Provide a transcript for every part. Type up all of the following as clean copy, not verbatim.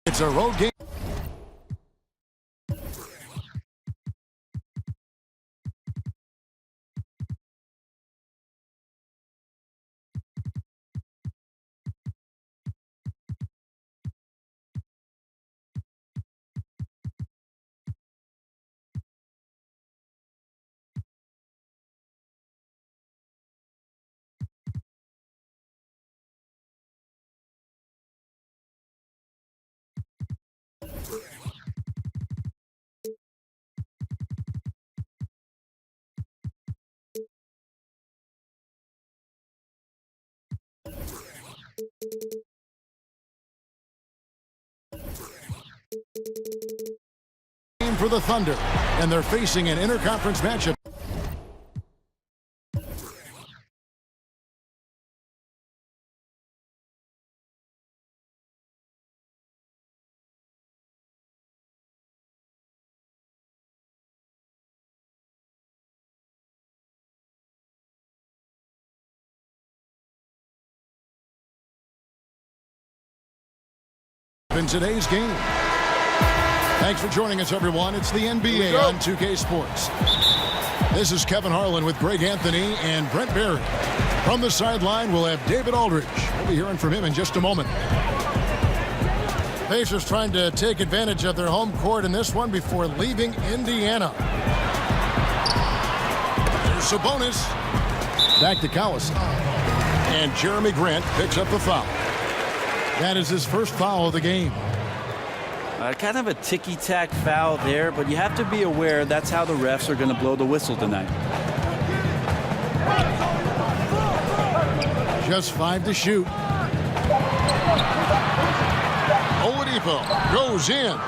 It's a road game. For the Thunder, and they're facing an interconference matchup. In today's game. Thanks for joining us, everyone. It's the NBA on 2K Sports. This is Kevin Harlan with Greg Anthony and Brent Barry. From the sideline, we'll have David Aldridge. We'll be hearing from him in just a moment. Pacers trying to take advantage of their home court in this one before leaving Indiana. There's Sabonis. Back to Collison. And Jeremy Grant picks up the foul. That is his first foul of the game. Kind of a ticky-tack foul there, but you have to be aware that's how the refs are going to blow the whistle tonight. Just 5 to shoot. Oladipo goes in.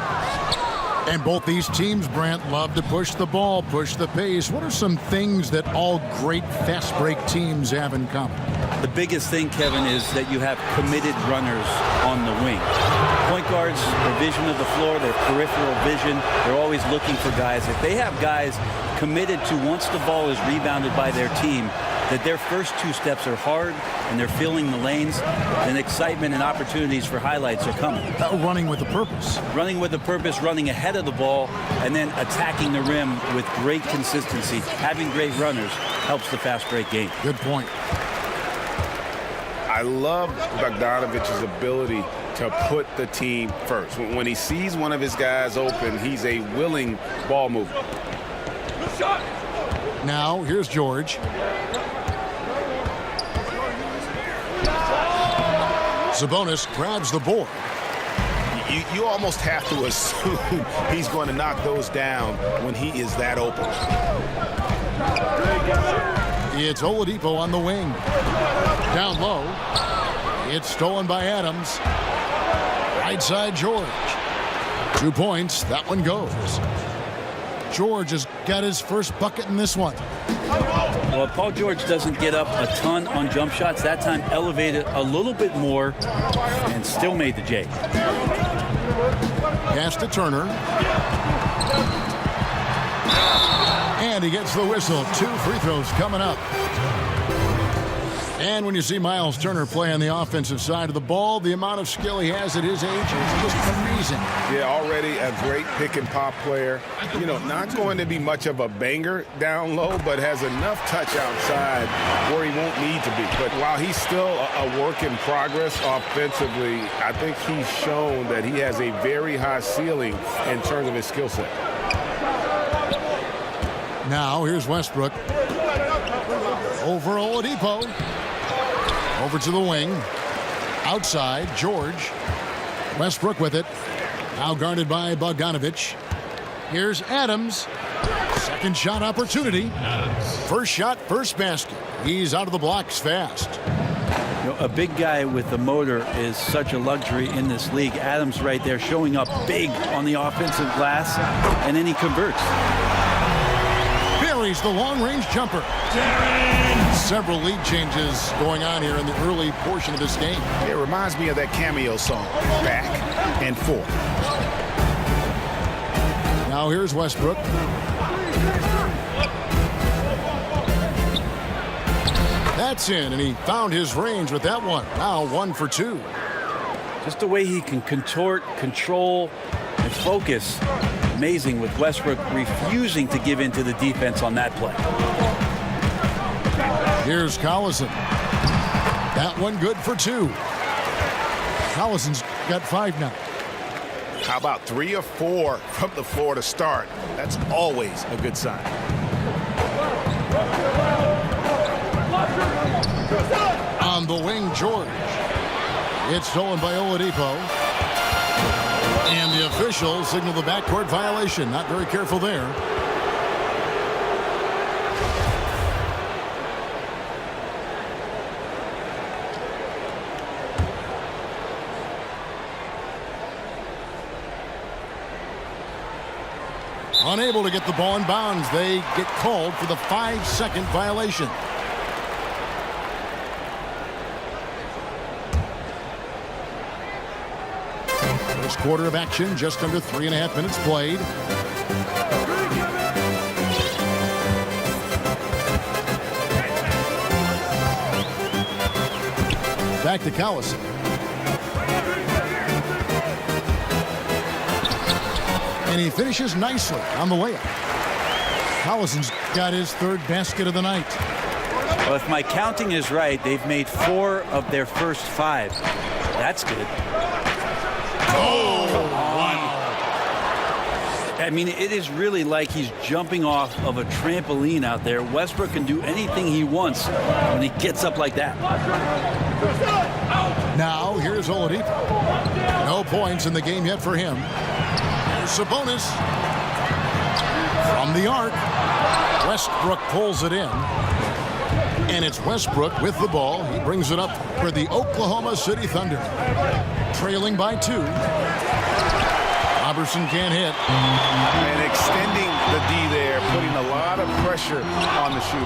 And both these teams, Brant, love to push the ball, push the pace. What are some things that all great fast break teams have in common? The biggest thing, Kevin, is that you have committed runners on the wing. Point guards, their vision of the floor, their peripheral vision, they're always looking for guys. If they have guys committed to, once the ball is rebounded by their team, that their first 2 steps are hard and they're filling the lanes, then excitement and opportunities for highlights are coming. Running with a purpose. Running with a purpose, running ahead of the ball, and then attacking the rim with great consistency. Having great runners helps the fast break game. Good point. I love Bogdanovich's ability to put the team first. When he sees one of his guys open, he's a willing ball mover. Now, here's George. Sabonis grabs the board. You almost have to assume he's going to knock those down when he is that open. It's Oladipo on the wing. Down low. It's stolen by Adams. Right side, George. 2 points. That one goes. George has got his first bucket in this one. Well, Paul George doesn't get up a ton on jump shots. That time elevated a little bit more and still made the J. Pass to Turner. And he gets the whistle. 2 free throws coming up. And when you see Miles Turner play on the offensive side of the ball, the amount of skill he has at his age is just amazing. Yeah, already a great pick and pop player. You know, not going to be much of a banger down low, but has enough touch outside where he won't need to be. But while he's still a work in progress offensively, I think he's shown that he has a very high ceiling in terms of his skill set. Now, here's Westbrook. Over Oladipo. Over to the wing. Outside, George. Westbrook with it. Now guarded by Bogdanovich. Here's Adams. Second shot opportunity. First shot, first basket. He's out of the blocks fast. You know, a big guy with the motor is such a luxury in this league. Adams right there showing up big on the offensive glass, and then he converts. Buries the long-range jumper. Several lead changes going on here in the early portion of this game. It reminds me of that cameo song, Back and Forth. Now here's Westbrook. That's in, and he found his range with that one. Now 1 for 2. Just the way he can contort, control, and focus. Amazing with Westbrook refusing to give in to the defense on that play. Here's Collison. That one good for 2. Collison's got 5 now. How about 3 or 4 from the floor to start? That's always a good sign. On the wing, George. It's stolen by Oladipo. And the officials signal the backcourt violation. Not very careful there. Unable to get the ball in bounds. They get called for the 5-second violation. First quarter of action, just under 3.5 minutes played. Back to Collison. And he finishes nicely on the layup. Collison's got his 3rd basket of the night. Well, if my counting is right, they've made 4 of their first 5. That's good. Oh, wow. I mean, it is really like he's jumping off of a trampoline out there. Westbrook can do anything he wants when he gets up like that. Now, here's Oladipo. No points in the game yet for him. Sabonis from the arc. Westbrook pulls it in. And it's Westbrook with the ball. He brings it up for the Oklahoma City Thunder. Trailing by 2. Robertson can't hit. And extending the D there, putting a lot of pressure on the shooter.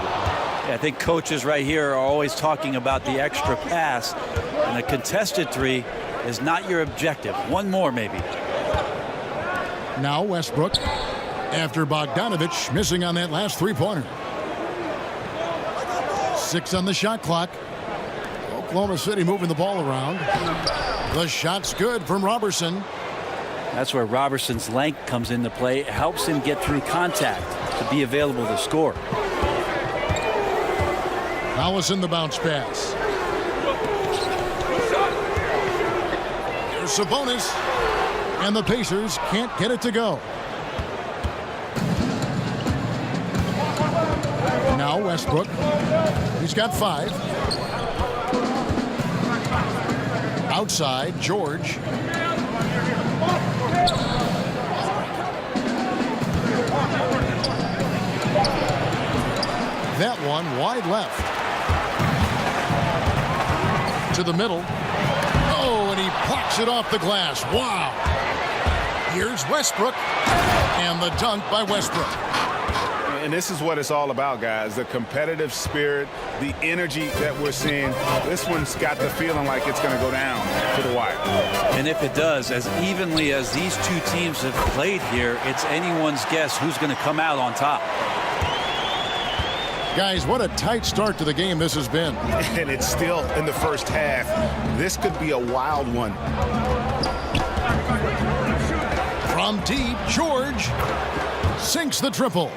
Yeah, I think coaches right here are always talking about the extra pass. And a contested 3 is not your objective. One more, maybe. Now Westbrook, after Bogdanovich missing on that last 3-pointer. 6 on the shot clock. Oklahoma City moving the ball around. The shot's good from Robertson. That's where Robertson's length comes into play. It helps him get through contact to be available to score. Collison the bounce pass. Here's Sabonis. And the Pacers can't get it to go. Now Westbrook. He's got 5. Outside, George. That one wide left. To the middle. Oh, and he plucks it off the glass. Wow. Here's Westbrook, and the dunk by Westbrook. And this is what it's all about, guys. The competitive spirit, the energy that we're seeing. This one's got the feeling like it's going to go down to the wire. And if it does, as evenly as these 2 teams have played here, it's anyone's guess who's going to come out on top. Guys, what a tight start to the game this has been. And it's still in the first half. This could be a wild one. From deep, George sinks the triple.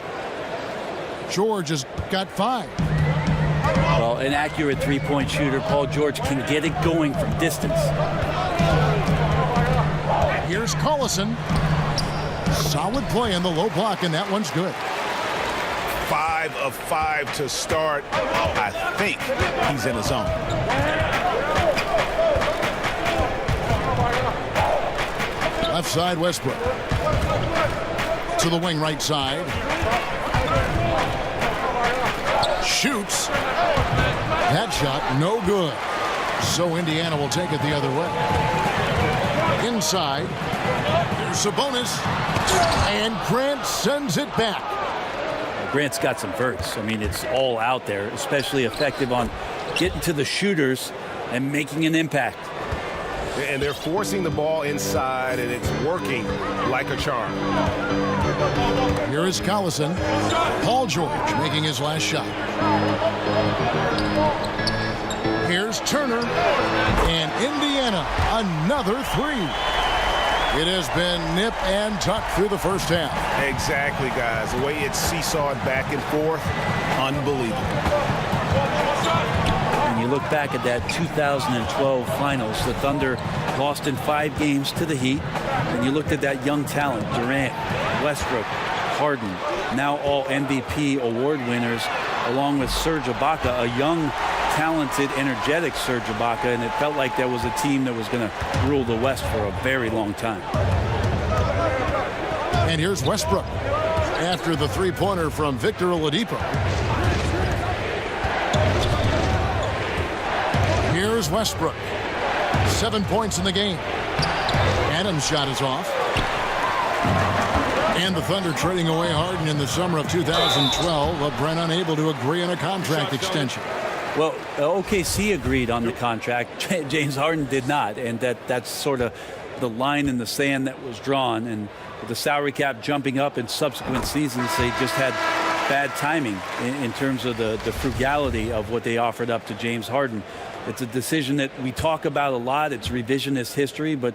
George has got 5. Well, an accurate 3-point shooter, Paul George, can get it going from distance. Here's Collison. Solid play in the low block, and that one's good. 5 of 5 to start. I think he's in his zone. Left side, Westbrook. To the wing right side. Shoots. That shot, no good. So Indiana will take it the other way. Inside. Here's Sabonis. And Grant sends it back. Grant's got some verts. I mean, it's all out there, especially effective on getting to the shooters and making an impact. And they're forcing the ball inside, and it's working like a charm. Here is Collison. Paul George making his last shot. Here's Turner. And Indiana, another three. It has been nip and tuck through the first half. Exactly, guys. The way it's seesawed back and forth, unbelievable. When you look back at that 2012 finals, the Thunder lost in 5 games to the Heat. And you looked at that young talent, Durant, Westbrook, Harden, now all MVP award winners, along with Serge Ibaka, a young, talented, energetic Serge Ibaka, and it felt like there was a team that was going to rule the West for a very long time. And here's Westbrook after the three-pointer from Victor Oladipo. Here's Westbrook. 7 points in the game. Adams' shot is off. And the Thunder trading away Harden in the summer of 2012, but Brent unable to agree on a contract extension. Well, OKC agreed on the contract. James Harden did not, and that's sort of the line in the sand that was drawn. And with the salary cap jumping up in subsequent seasons, they just had bad timing in terms of the frugality of what they offered up to James Harden. It's a decision that we talk about a lot. It's revisionist history, but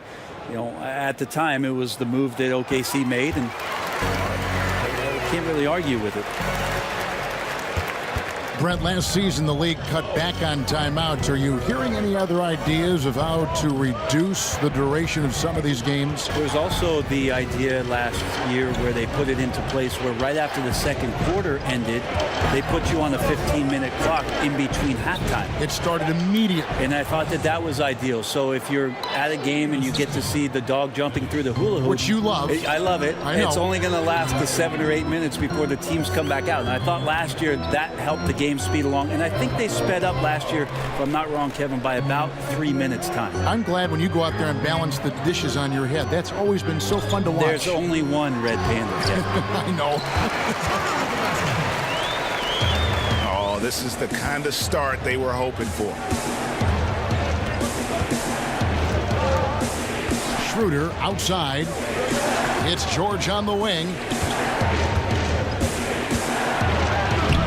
you know, at the time, it was the move that OKC made, and can't really argue with it. Brent, last season the league cut back on timeouts. Are you hearing any other ideas of how to reduce the duration of some of these games? There was also the idea last year where they put it into place where right after the second quarter ended, they put you on a 15-minute clock in between halftime. It started immediately. And I thought that that was ideal. So if you're at a game and you get to see the dog jumping through the hula hoop. Which you love. I love it. I know. It's only going to last the 7 or 8 minutes before the teams come back out. And I thought last year that helped the game speed along, and I think they sped up last year, if I'm not wrong, Kevin, by about 3 minutes time. I'm glad when you go out there and balance the dishes on your head. That's always been so fun to watch. There's only one red panda. I know. Oh, this is the kind of start they were hoping for. Schroeder outside. It's George on the wing.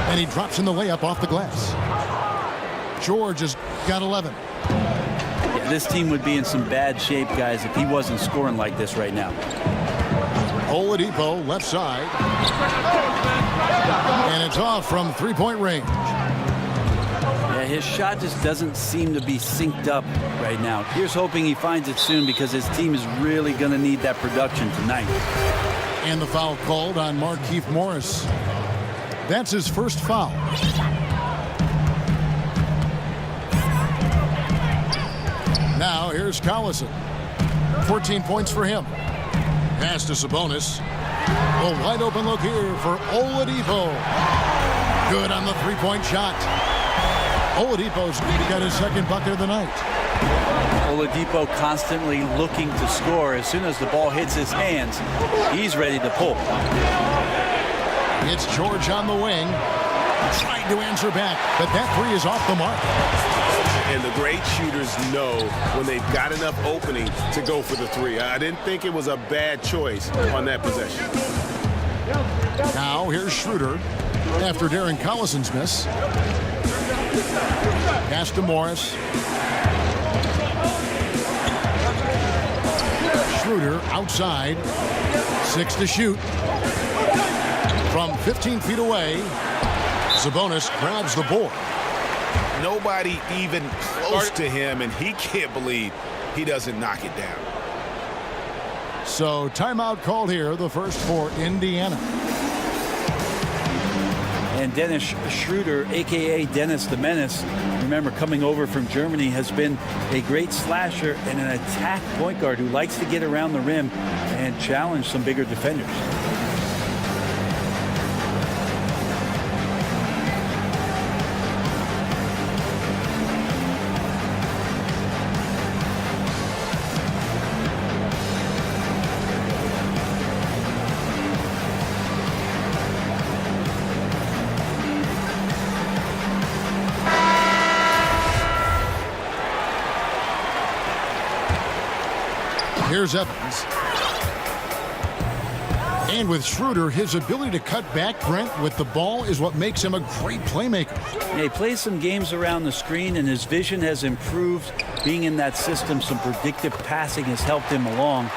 And he drops in the layup off the glass. George has got 11. Yeah, this team would be in some bad shape, guys, if he wasn't scoring like this right now. Oladipo left side. And it's off from three-point range. Yeah, his shot just doesn't seem to be synced up right now. Here's hoping he finds it soon because his team is really going to need that production tonight. And the foul called on Markieff Morris. That's his first foul. Now here's Collison. 14 points for him. Pass to Sabonis. A wide open look here for Oladipo. Good on the three-point shot. Oladipo's got his second bucket of the night. Oladipo constantly looking to score. As soon as the ball hits his hands, he's ready to pull. It's George on the wing, trying to answer back, but that three is off the mark. And the great shooters know when they've got enough opening to go for the three. I didn't think it was a bad choice on that possession. Now here's Schroeder after Darren Collison's miss. Pass to Morris. Schroeder outside, 6 to shoot. From 15 feet away, Sabonis grabs the board. Nobody even close to him, and he can't believe he doesn't knock it down. So timeout called here, the first for Indiana. And Dennis Schroeder, a.k.a. Dennis the Menace, remember coming over from Germany, has been a great slasher and an attack point guard who likes to get around the rim and challenge some bigger defenders. Here's Evans. And with Schroeder, his ability to cut back, Brent, with the ball is what makes him a great playmaker. Yeah, he plays some games around the screen, and his vision has improved. Being in that system, some predictive passing has helped him along.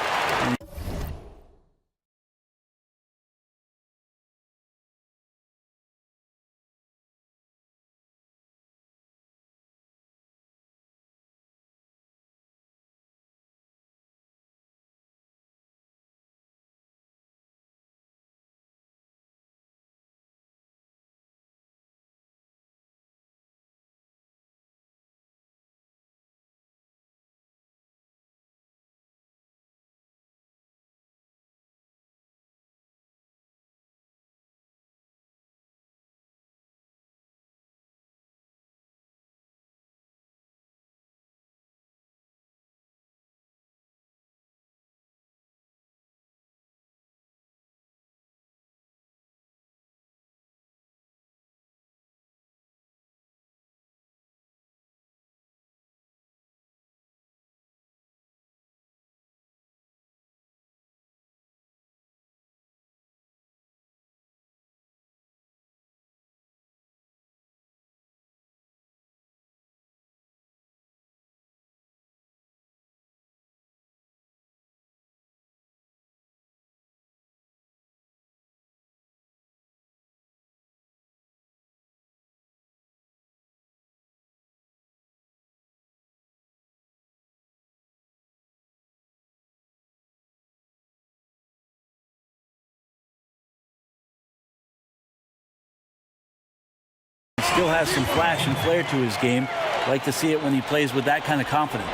Still has some flash and flair to his game. Like to see it when he plays with that kind of confidence.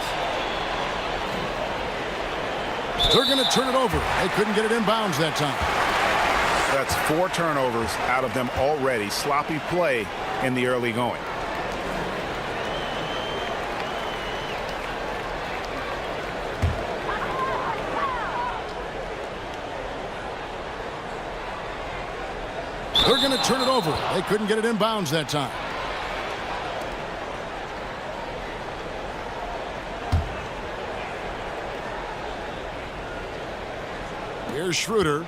They're going to turn it over. They couldn't get it inbounds that time. That's 4 turnovers out of them already. Sloppy play in the early going. They're going to turn it over. They couldn't get it inbounds that time. Here's Schroeder.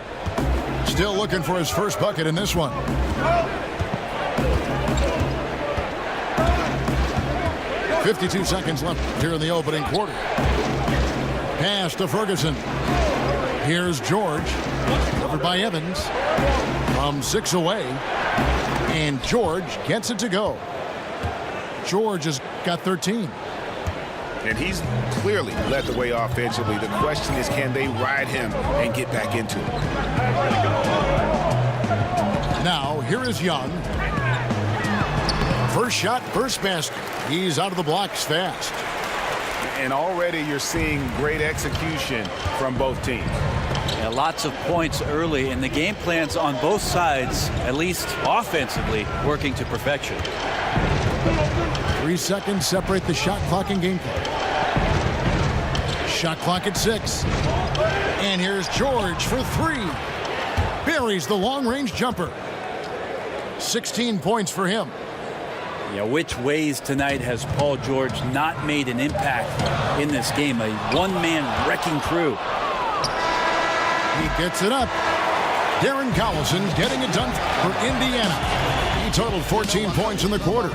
Still looking for his first bucket in this one. Oh. 52 seconds left here in the opening quarter. Pass to Ferguson. Here's George. Covered by Evans. From 6 away. And George gets it to go. George has got 13. And he's clearly led the way offensively. The question is, can they ride him and get back into it? Now, here is Young. First shot, first basket. He's out of the blocks fast. And already you're seeing great execution from both teams. Yeah, lots of points early, and the game plans on both sides, at least offensively, working to perfection. 3 seconds separate the shot clock and game clock. Shot clock at 6. And here's George for 3. Buries the long-range jumper. 16 points for him. Yeah, which ways tonight has Paul George not made an impact in this game? A one-man wrecking crew. He gets it up. Darren Collison getting it done for Indiana. He totaled 14 points in the quarter.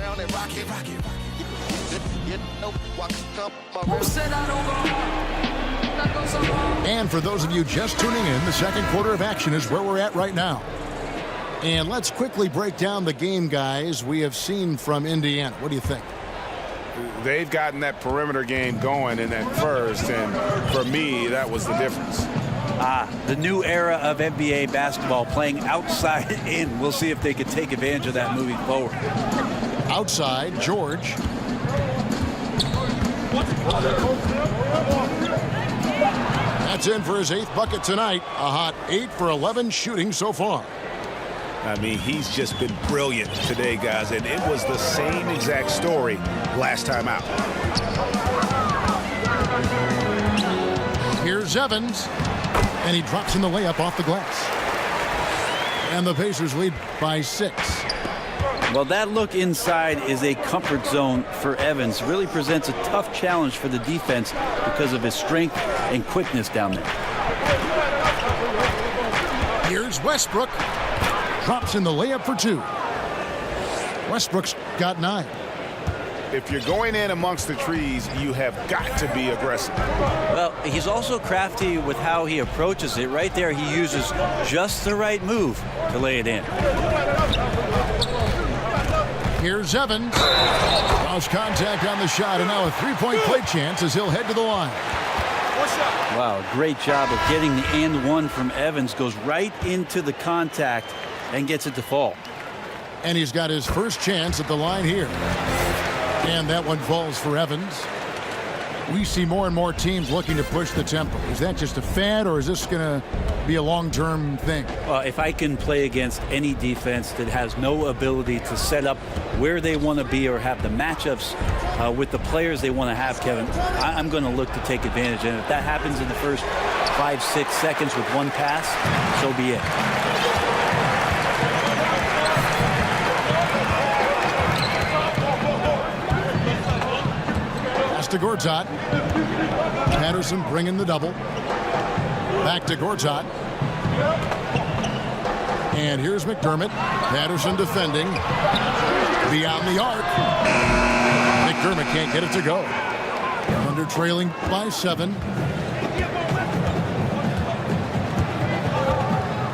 And for those of you just tuning in, the second quarter of action is where we're at right now. And let's quickly break down the game, guys, we have seen from Indiana. What do you think? They've gotten that perimeter game going in that first, and for me, that was the difference. The new era of NBA basketball, playing outside in. We'll see if they can take advantage of that moving forward. Outside, George. That's in for his 8th bucket tonight. A hot 8 for 11 shooting so far. I mean, he's just been brilliant today, guys, and it was the same exact story last time out. Here's Evans, and he drops in the layup off the glass. And the Pacers lead by 6. Well, that look inside is a comfort zone for Evans. Really presents a tough challenge for the defense because of his strength and quickness down there. Here's Westbrook. Drops in the layup for 2. Westbrook's got 9. If you're going in amongst the trees, you have got to be aggressive. Well, he's also crafty with how he approaches it. Right there, he uses just the right move to lay it in. Here's Evans. Lost contact on the shot, and now a three-point play chance as he'll head to the line. Wow, great job of getting the and one from Evans. Goes right into the contact and gets it to fall. And he's got his first chance at the line here. And that one falls for Evans. We see more and more teams looking to push the tempo. Is that just a fad, or is this going to be a long-term thing? Well, if I can play against any defense that has no ability to set up where they want to be or have the matchups with the players they want to have, Kevin, I'm going to look to take advantage. And if that happens in the first 5-6 seconds with one pass, so be it. To Gortat. Patterson bringing the double. Back to Gortat. And here's McDermott. Patterson defending. Beyond the arc. McDermott can't get it to go. Under trailing by 7.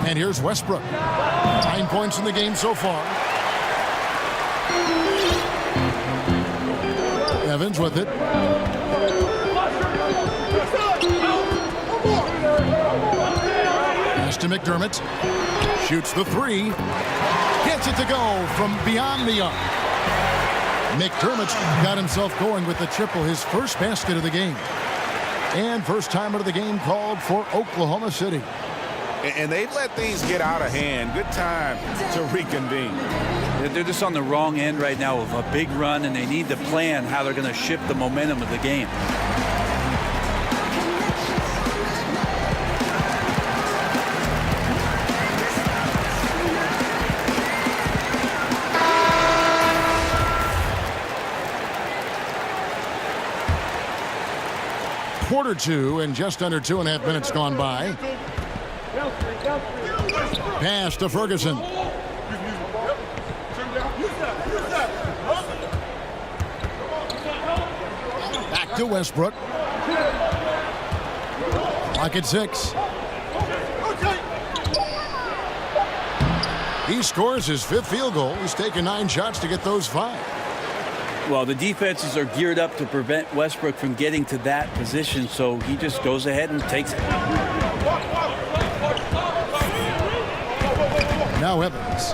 And here's Westbrook. 9 points in the game so far. Evans with it. Pass to McDermott. Shoots the 3. Gets it to go from beyond the arc. McDermott's got himself going with the triple, his first basket of the game. And first timer of the game called for Oklahoma City. And they let things get out of hand. Good time to reconvene. They're just on the wrong end right now of a big run, and they need to plan how they're going to shift the momentum of the game. Quarter 2 and just under 2.5 minutes gone by. Pass to Ferguson. Back to Westbrook. Clock at 6. He scores his 5th field goal. He's taken 9 shots to get those 5. Well, the defenses are geared up to prevent Westbrook from getting to that position, so he just goes ahead and takes it. Now Evans.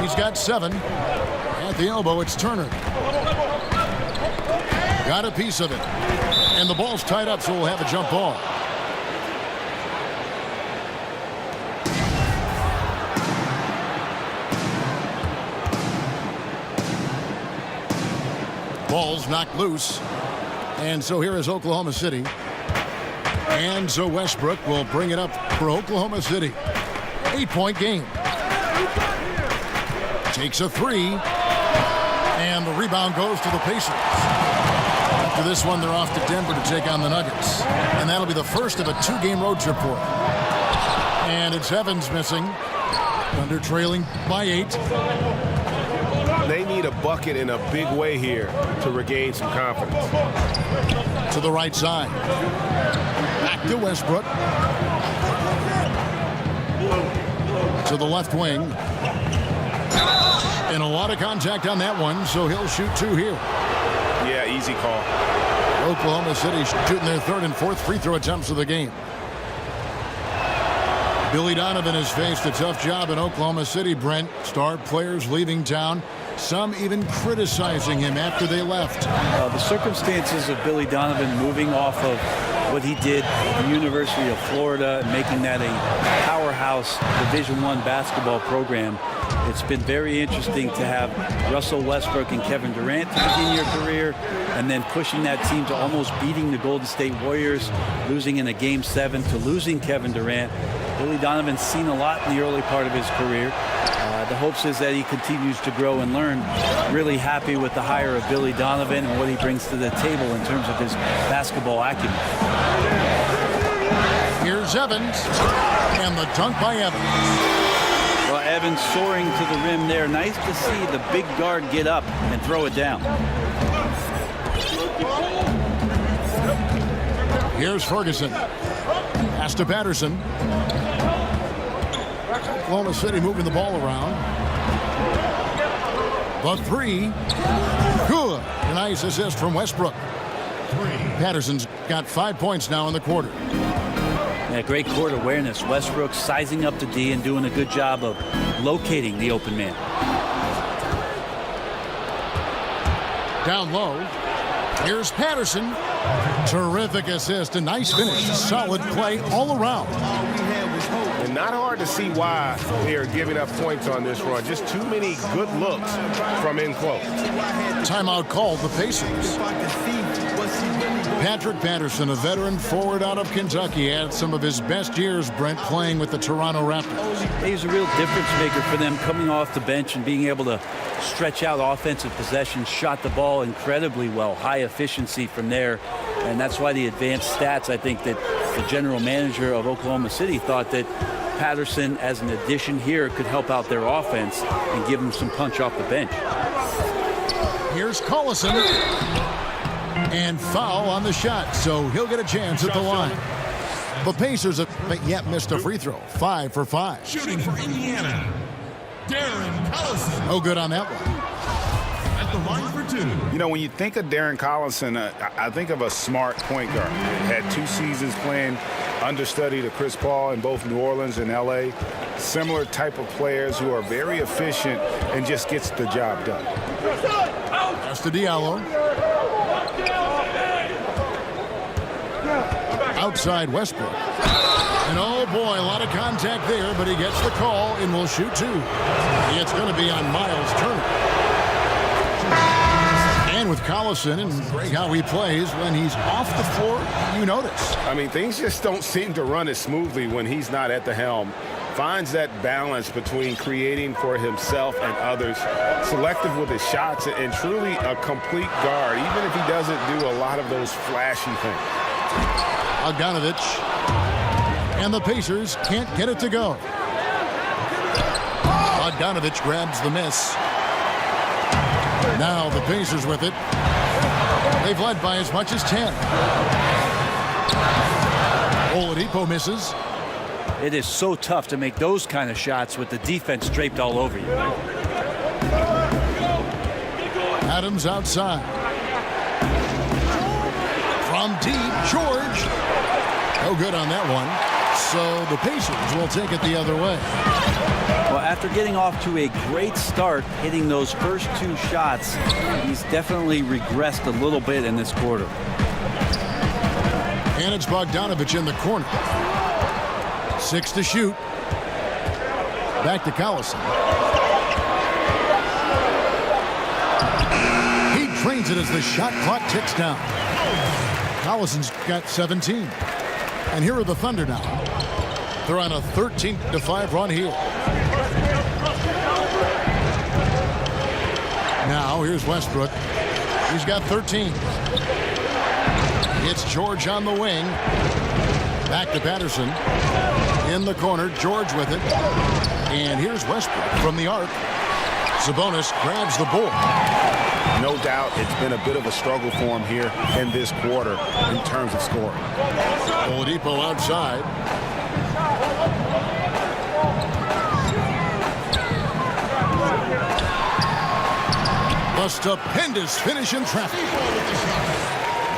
He's got 7. At the elbow, it's Turner. Got a piece of it. And the ball's tied up, so we'll have a jump ball. Ball's knocked loose. And so here is Oklahoma City. And so Westbrook will bring it up for Oklahoma City. 8-point game. Takes a 3. And the rebound goes to the Pacers. After this one, they're off to Denver to take on the Nuggets. And that'll be the first of a 2-game road trip for them. And it's Evans missing. Under trailing by 8. They need a bucket in a big way here to regain some confidence. To the right side. Back to Westbrook. To the left wing. And a lot of contact on that one, so he'll shoot 2 here. Yeah, easy call. Oklahoma City shooting their 3rd and 4th free throw attempts of the game. Billy Donovan has faced a tough job in Oklahoma City, Brent. Star players leaving town. Some even criticizing him after they left. The circumstances of Billy Donovan moving off of what he did at the University of Florida and making that a powerhouse Division I basketball program. It's been very interesting to have Russell Westbrook and Kevin Durant to begin your career, and then pushing that team to almost beating the Golden State Warriors, losing in a Game 7 to losing Kevin Durant. Billy Donovan's seen a lot in the early part of his career. The hopes is that he continues to grow and learn. Really happy with the hire of Billy Donovan and what he brings to the table in terms of his basketball acumen. Here's Evans. And the dunk by Evans. Well, Evans soaring to the rim there. Nice to see the big guard get up and throw it down. Here's Ferguson. Pass to Patterson. Oklahoma City moving the ball around. The three. Good. A nice assist from Westbrook. Patterson's got 5 points now in the quarter. Yeah, great court awareness. Westbrook sizing up the D and doing a good job of locating the open man. Down low. Here's Patterson. Terrific assist. A nice finish. Solid play all around. And not hard to see why they are giving up points on this run. Just too many good looks from in close. Timeout called the Pacers. Patrick Patterson, a veteran forward out of Kentucky, had some of his best years, Brent, playing with the Toronto Raptors. He's a real difference maker for them, coming off the bench and being able to stretch out offensive possessions, shot the ball incredibly well, high efficiency from there. And that's why the advanced stats, I think that the general manager of Oklahoma City thought that Patterson, as an addition here, could help out their offense and give them some punch off the bench. Here's Collison. And foul on the shot, so he'll get a chance at the line. The Pacers have yet missed a free throw. 5 for 5. Shooting for Indiana, Darren Collison. No good on that one. At the line for 2. You know, when you think of Darren Collison, I think of a smart point guard. Had 2 seasons playing understudy to Chris Paul in both New Orleans and L.A. Similar type of players who are very efficient and just gets the job done. Pass to Diallo. Outside Westbrook. And oh boy, a lot of contact there, but he gets the call and will shoot 2. It's going to be on Miles Turner. And with Collison and how he plays, when he's off the floor, you notice. I mean, things just don't seem to run as smoothly when he's not at the helm. Finds that balance between creating for himself and others, selective with his shots, and truly a complete guard, even if he doesn't do a lot of those flashy things. Bogdanovich. And the Pacers can't get it to go. Bogdanovich grabs the miss. Now the Pacers with it. They've led by as much as 10. Oladipo misses. It is so tough to make those kind of shots with the defense draped all over you. Adams outside. From deep, George. No good on that one. So the Pacers will take it the other way. Well, after getting off to a great start, hitting those first 2 shots, he's definitely regressed a little bit in this quarter. And it's Bogdanovich in the corner. 6 to shoot. Back to Collison. He drains it as the shot clock ticks down. Collison's got 17. And here are the Thunder now. They're on a 13-5 run here. Now here's Westbrook. He's got 13. It's George on the wing. Back to Patterson. In the corner, George with it. And here's Westbrook from the arc. Sabonis grabs the board. No doubt it's been a bit of a struggle for him here in this quarter in terms of scoring. Oladipo outside. A stupendous finish in traffic.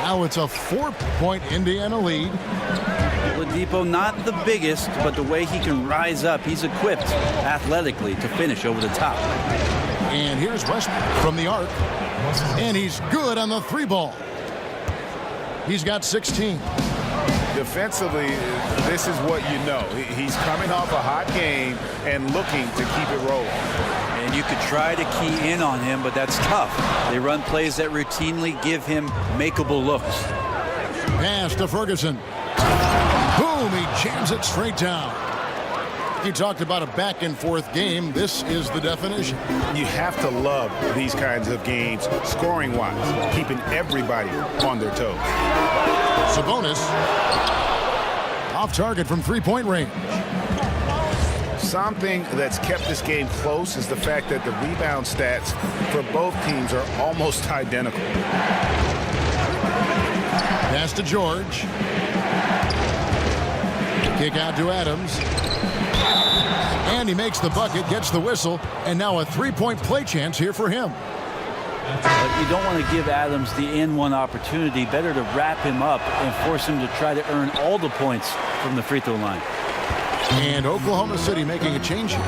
Now it's a 4-point Indiana lead. Oladipo not the biggest, but the way he can rise up, he's equipped athletically to finish over the top. And here's Westbrook from the arc. And he's good on the 3 ball. He's got 16. Defensively, this is what you know. He's coming off a hot game and looking to keep it rolling. And you could try to key in on him, but that's tough. They run plays that routinely give him makeable looks. Pass to Ferguson. Boom, he jams it straight down. You talked about a back-and-forth game. This is the definition. You have to love these kinds of games, scoring-wise, keeping everybody on their toes. Sabonis Off target from three-point range. Something that's kept this game close is the fact that the rebound stats for both teams are almost identical. Pass to George. Kick out to Adams. And he makes the bucket, gets the whistle, and now a three-point play chance here for him. But you don't want to give Adams the N1 opportunity. Better to wrap him up and force him to try to earn all the points from the free throw line. And Oklahoma City making a change here.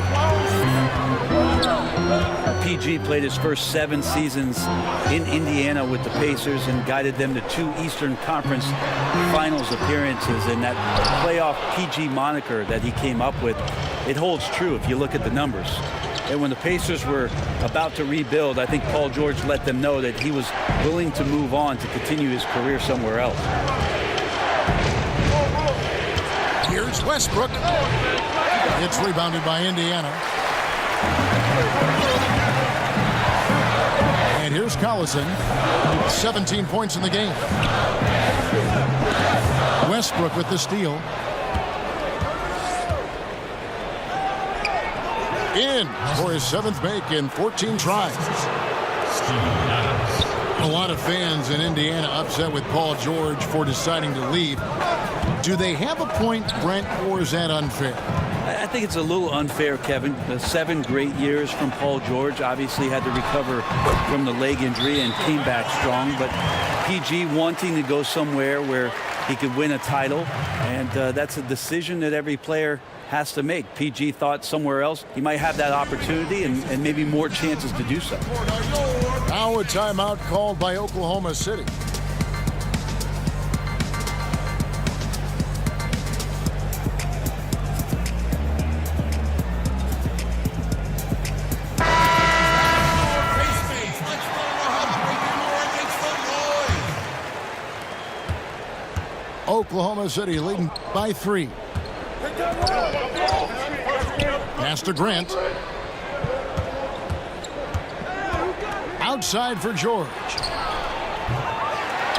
PG played his first 7 seasons in Indiana with the Pacers and guided them to 2 Eastern Conference Finals appearances. And that playoff PG moniker that he came up with, it holds true if you look at the numbers. And when the Pacers were about to rebuild, I think Paul George let them know that he was willing to move on to continue his career somewhere else. Here's Westbrook. It's rebounded by Indiana. And here's Collison. 17 points in the game. Westbrook with the steal. In for his 7th make in 14 tries. A lot of fans in Indiana upset with Paul George for deciding to leave. Do they have a point, Brent, or is that unfair? I think it's a little unfair, Kevin. The 7 great years from Paul George. Obviously had to recover from the leg injury and came back strong. But PG wanting to go somewhere where he could win a title. And that's a decision that every player has to make. PG thought somewhere else he might have that opportunity and maybe more chances to do so. Now a timeout called by Oklahoma City. Oklahoma City leading by 3. Pass to Grant. Outside for George.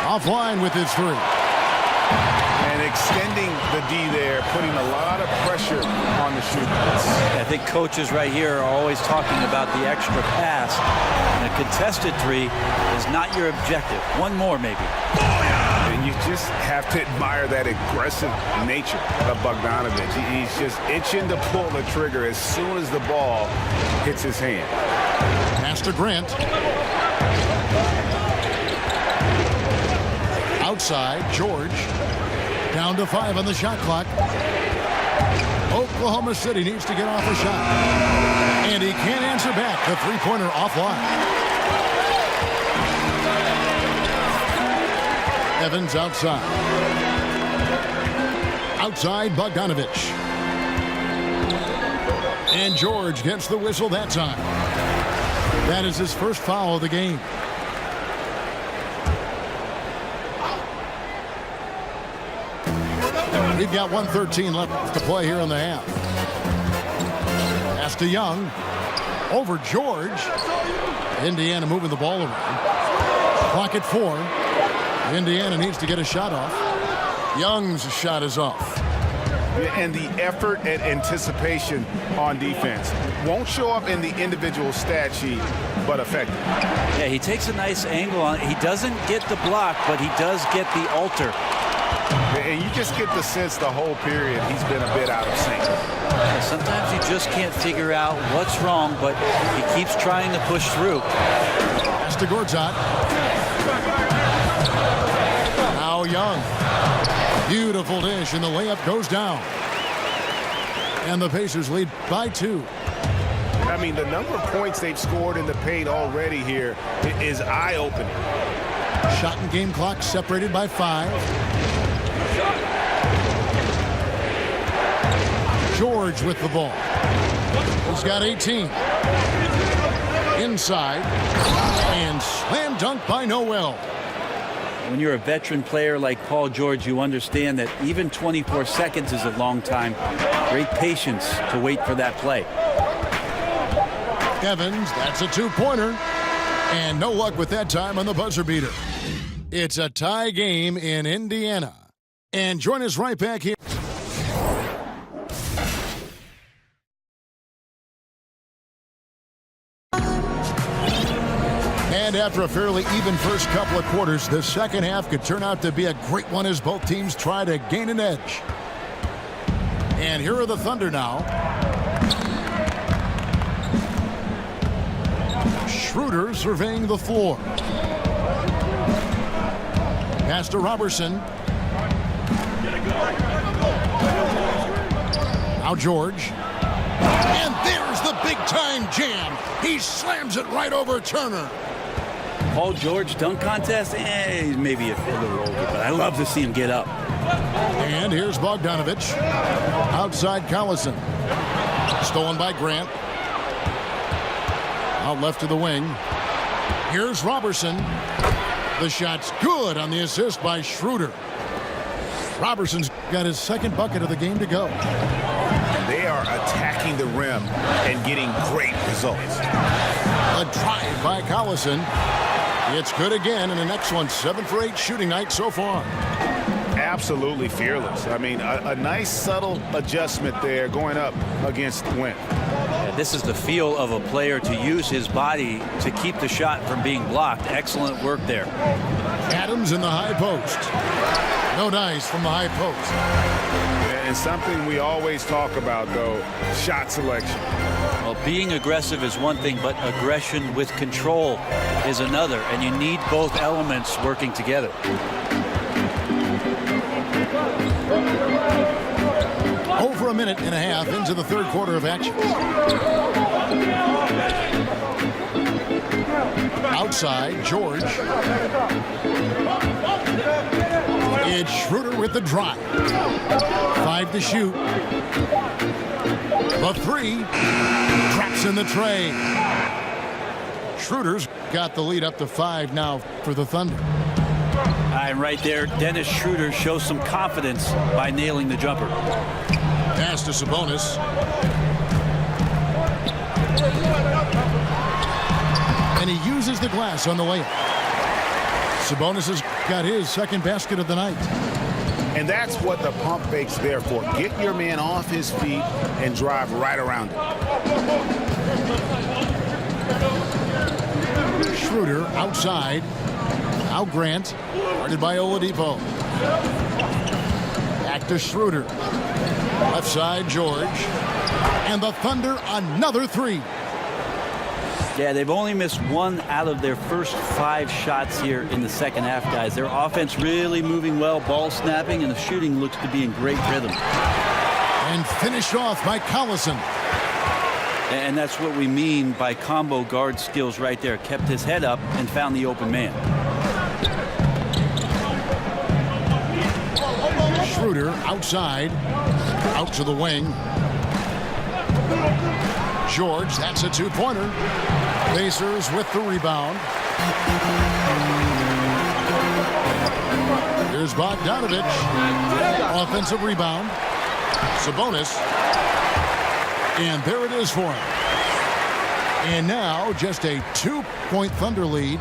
Offline with his 3. And extending the D there, putting a lot of pressure on the shooters. I think coaches right here are always talking about the extra pass. And a contested 3 is not your objective. One more maybe. And you just have to admire that aggressive nature of Bogdanovich. He's just itching to pull the trigger as soon as the ball hits his hand. Pass to Grant. Outside, George. Down to 5 on the shot clock. Oklahoma City needs to get off a shot. And he can't answer back. The three-pointer offline. Evans outside. Outside, Bogdanovich. And George gets the whistle that time. That is his first foul of the game. We've got 1:13 left to play here in the half. Pass to Young. Over George. Indiana moving the ball around. Clock at 4. Indiana needs to get a shot off. Young's shot is off. And the effort and anticipation on defense won't show up in the individual stat sheet, but effective. Yeah, he takes a nice angle on it. He doesn't get the block, but he does get the alter. And you just get the sense the whole period he's been a bit out of sync. Sometimes you just can't figure out what's wrong, but he keeps trying to push through. Pass to Gortat. Now Young. Beautiful dish, and the layup goes down. And the Pacers lead by 2. I mean, the number of points they've scored in the paint already here is eye-opening. Shot and game clock separated by 5. George with the ball. He's got 18. Inside. And slam dunk by Noel. When you're a veteran player like Paul George, you understand that even 24 seconds is a long time. Great patience to wait for that play. Evans, that's a 2-pointer. And no luck with that time on the buzzer beater. It's a tie game in Indiana. And join us right back here. And after a fairly even first couple of quarters, the second half could turn out to be a great one as both teams try to gain an edge. And here are the Thunder now. Schroeder surveying the floor. Pass to Robertson. Now George. And there's the big-time jam. He slams it right over Turner. Paul George dunk contest? He's maybe a little over, but I love to see him get up. And here's Bogdanovich. Outside Collison. Stolen by Grant. Out left to the wing. Here's Robertson. The shot's good on the assist by Schroeder. Robertson's got his second bucket of the game to go. They are attacking the rim and getting great results. A drive by Collison. It's good again, and an excellent 7 for 8 shooting night so far. Absolutely fearless. I mean, a nice subtle adjustment there going up against Wynn. This is the feel of a player to use his body to keep the shot from being blocked. Excellent work there. Adams in the high post. No dice from the high post. And something we always talk about, though, shot selection. Well, being aggressive is one thing, but aggression with control is another, and you need both elements working together. Over a minute and a half into the third quarter of action. Outside, George. It's Schroeder with the drive. 5 to shoot. The 3. Traps in the tray. Schroeder's got the lead up to 5 now for the Thunder. And right there, Dennis Schroeder shows some confidence by nailing the jumper. Pass to Sabonis. And he uses the glass on the layup. Sabonis has got his second basket of the night. And that's what the pump fake's there for. Get your man off his feet and drive right around him. Schroeder outside. Now Grant. Guarded by Oladipo. Back to Schroeder. Left side, George. And the Thunder another 3. Yeah, they've only missed 1 out of their first 5 shots here in the second half, guys. Their offense really moving well, ball snapping, and the shooting looks to be in great rhythm. And finished off by Collison. And that's what we mean by combo guard skills right there. Kept his head up and found the open man. Schroeder outside. Out to the wing. George, that's a 2-pointer. Pacers with the rebound. Here's Bogdanovich. Offensive rebound. Sabonis. And there it is for him. And now just a 2-point Thunder lead.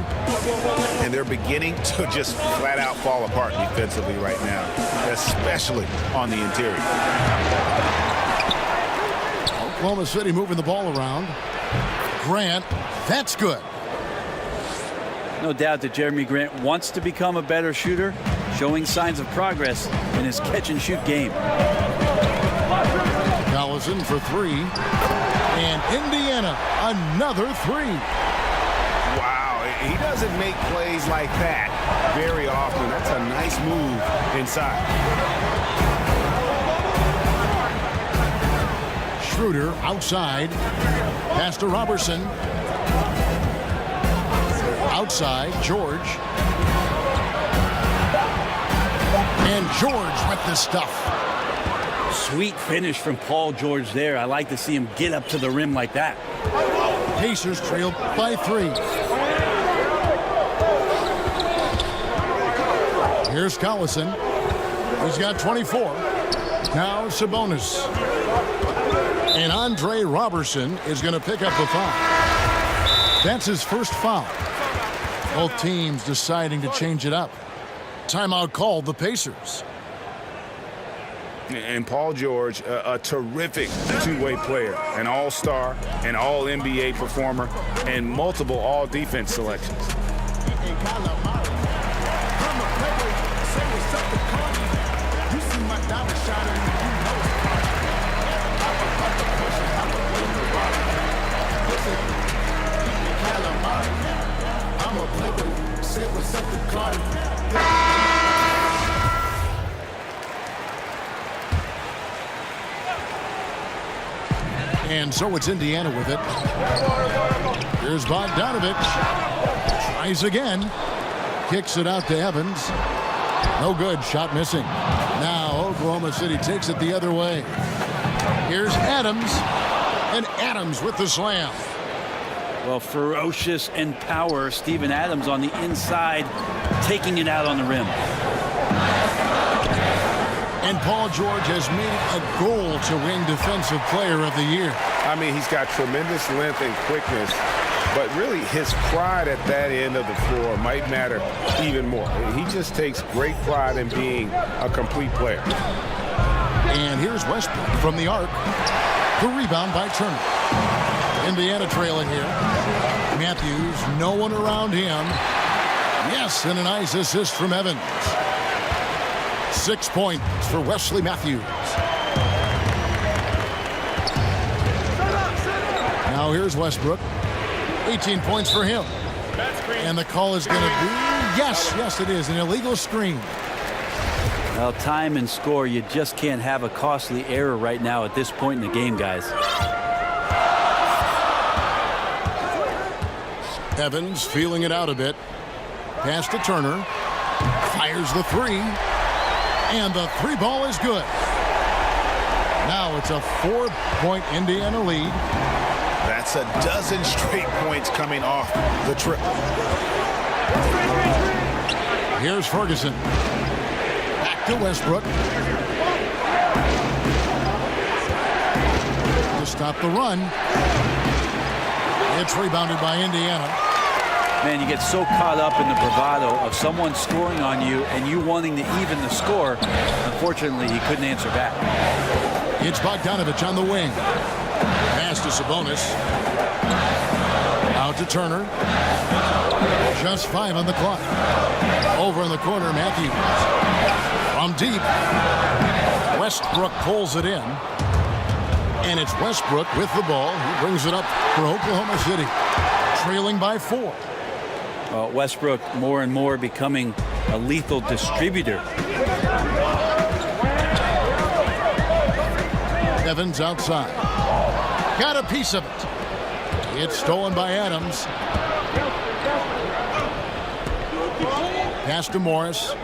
And they're beginning to just flat out fall apart defensively right now, especially on the interior. Oklahoma City moving the ball around. Grant, that's good. No doubt that Jeremy Grant wants to become a better shooter, showing signs of progress in his catch-and-shoot game. Collison for 3. And Indiana, another 3. Wow, he doesn't make plays like that very often. That's a nice move inside. Schroeder outside. Pass to Robertson. Outside, George. And George with the stuff. Sweet finish from Paul George there. I like to see him get up to the rim like that. Pacers trailed by 3. Here's Collison. He's got 24. Now Sabonis. And Andre Robertson is going to pick up the foul. That's his first foul. Both teams deciding to change it up. Timeout called the Pacers. And Paul George, a terrific two-way player, an all-star, an all-NBA performer, and multiple all-defense selections. And so it's Indiana with it. Here's Bogdanovich. Tries again. Kicks it out to Evans. No good. Shot missing. Now Oklahoma City takes it the other way. Here's Adams. And Adams with the slam. Well, ferocious and power. Steven Adams on the inside, taking it out on the rim. And Paul George has made it a goal to win Defensive Player of the Year. I mean, he's got tremendous length and quickness, but really his pride at that end of the floor might matter even more. He just takes great pride in being a complete player. And here's Westbrook from the arc. The rebound by Turner. Indiana trailing here. Matthews, no one around him. Yes, and a nice assist from Evans. 6 points for Wesley Matthews. Now here's Westbrook. 18 points for him. And the call is going to be, yes, it is, an illegal screen. Well, time and score, you just can't have a costly error right now at this point in the game, guys. Evans feeling it out a bit. Pass to Turner. Fires the three. And the three ball is good. Now it's a 4-point Indiana lead. That's a dozen straight points coming off the trip. Here's Ferguson. Back to Westbrook. To stop the run. It's rebounded by Indiana. Man, you get so caught up in the bravado of someone scoring on you and you wanting to even the score. Unfortunately, he couldn't answer back. It's Bogdanovich on the wing. Pass to Sabonis. Out to Turner. Just 5 on the clock. Over in the corner, Matthews. From deep. Westbrook pulls it in. And it's Westbrook with the ball. He brings it up for Oklahoma City. Trailing by 4. Westbrook more and more becoming a lethal distributor. Evans outside. Got a piece of it. It's stolen by Adams. Pass to Morris.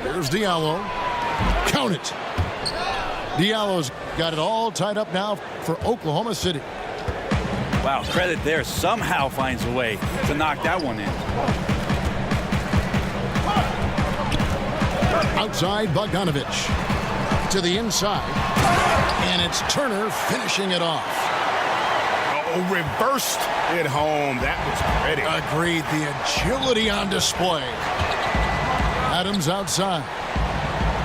There's Diallo. Count it. Diallo's got it all tied up now for Oklahoma City. Wow, credit there. Somehow finds a way to knock that one in. Outside, Bogdanovich. To the inside. And it's Turner finishing it off. Oh, reversed it home. That was pretty. Agreed. The agility on display. Adams outside.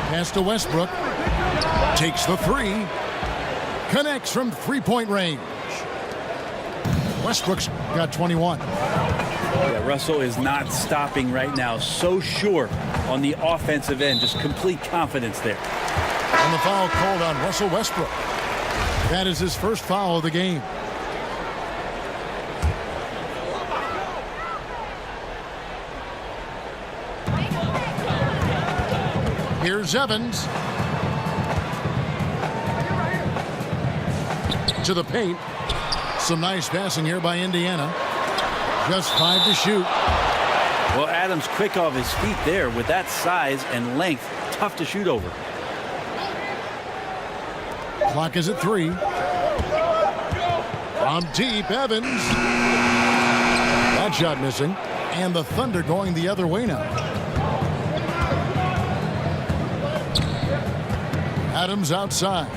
Pass to Westbrook. Takes the three. Connects from three-point range. Westbrook's got 21. Yeah, Russell is not stopping right now. So sure on the offensive end. Just complete confidence there. And the foul called on Russell Westbrook. That is his first foul of the game. Here's Evans. To the paint. Some nice passing here by Indiana. Just 5 to shoot. Well, Adams quick off his feet there with that size and length. Tough to shoot over. Clock is at 3. From deep, Evans. That shot missing. And the Thunder going the other way now. Adams outside.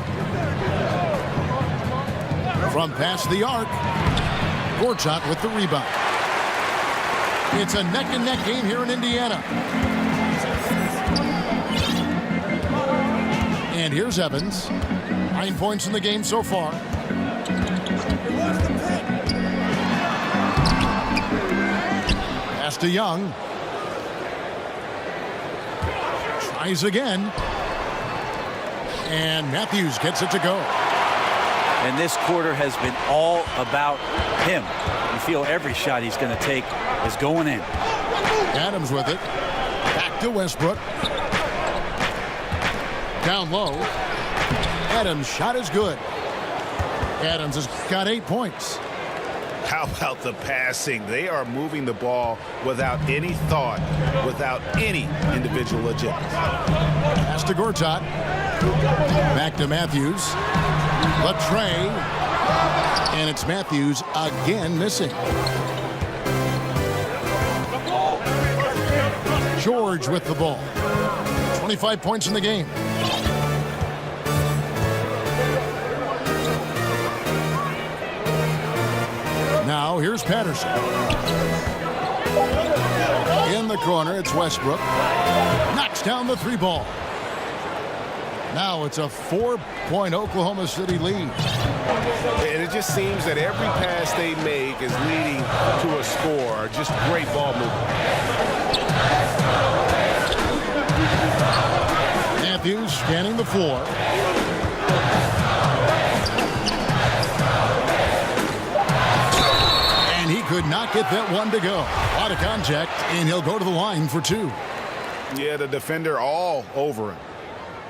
From past the arc. Gortat with the rebound. It's a neck-and-neck game here in Indiana. And here's Evans. 9 points in the game so far. Pass to Young. Tries again. And Matthews gets it to go. And this quarter has been all about him. You feel every shot he's going to take is going in. Adams with it. Back to Westbrook. Down low. Adams' shot is good. Adams has got 8 points. How about the passing? They are moving the ball without any thought, without any individual agenda. Pass to Gortat. Back to Matthews. Latre. And it's Matthews again missing. George with the ball. 25 points in the game. Now here's Patterson. In the corner, it's Westbrook. Knocks down the 3 ball. Now it's a 4-point Oklahoma City lead. And it just seems that every pass they make is leading to a score. Just great ball movement. Matthews scanning the floor. And he could not get that one to go. Out of contact, and he'll go to the line for 2. Yeah, the defender all over him.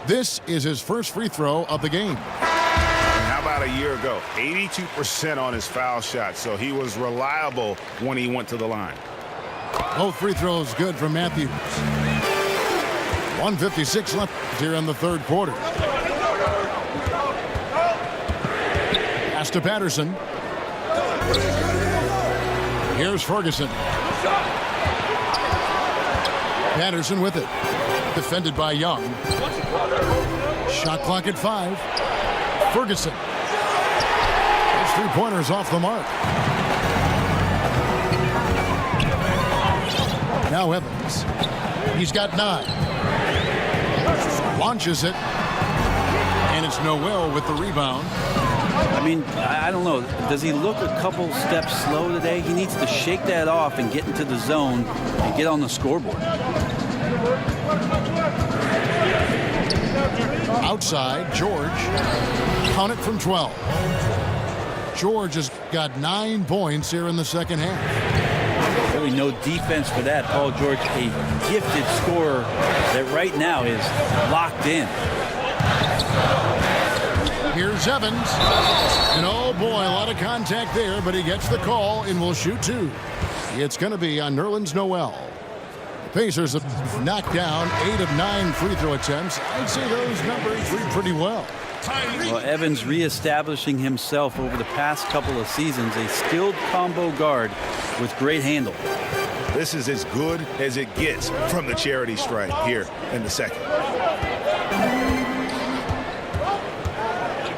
This is his first free throw of the game. And how about a year ago? 82% on his foul shot, so he was reliable when he went to the line. Both free throws good from Matthews. 1:56 left here in the third quarter. Pass to Patterson. Here's Ferguson. Patterson with it. Defended by Young. Shot clock at 5. Ferguson. His 3-pointers off the mark. Now Evans. He's got 9. Launches it. And it's Noel with the rebound. I mean, I don't know. Does he look a couple steps slow today? He needs to shake that off and get into the zone and get on the scoreboard. Outside, George. Count it from 12. George has got 9 points here in the second half. Really no defense for that. Paul George, a gifted scorer that right now is locked in. Here's Evans. And oh boy, a lot of contact there, but he gets the call and will shoot 2. It's going to be on Nerlens Noel. The Pacers have knocked down 8 of 9 free throw attempts. I'd say those numbers read pretty well. Well, Evans reestablishing himself over the past couple of seasons, a skilled combo guard with great handle. This is as good as it gets from the charity stripe here in the second.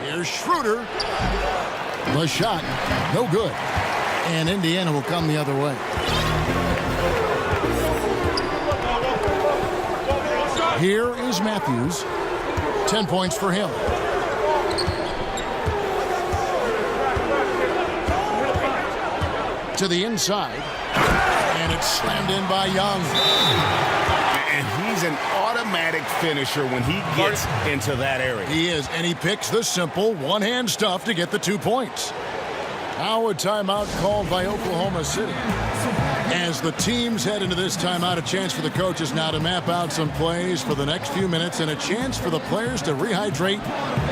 Here's Schroeder. The shot, no good. And Indiana will come the other way. Here is Matthews. 10 points for him. To the inside. And it's slammed in by Young. And he's an automatic finisher when he gets into that area. He is, and he picks the simple one-hand stuff to get the 2 points. Now a timeout called by Oklahoma City. As the teams head into this timeout, a chance for the coaches now to map out some plays for the next few minutes and a chance for the players to rehydrate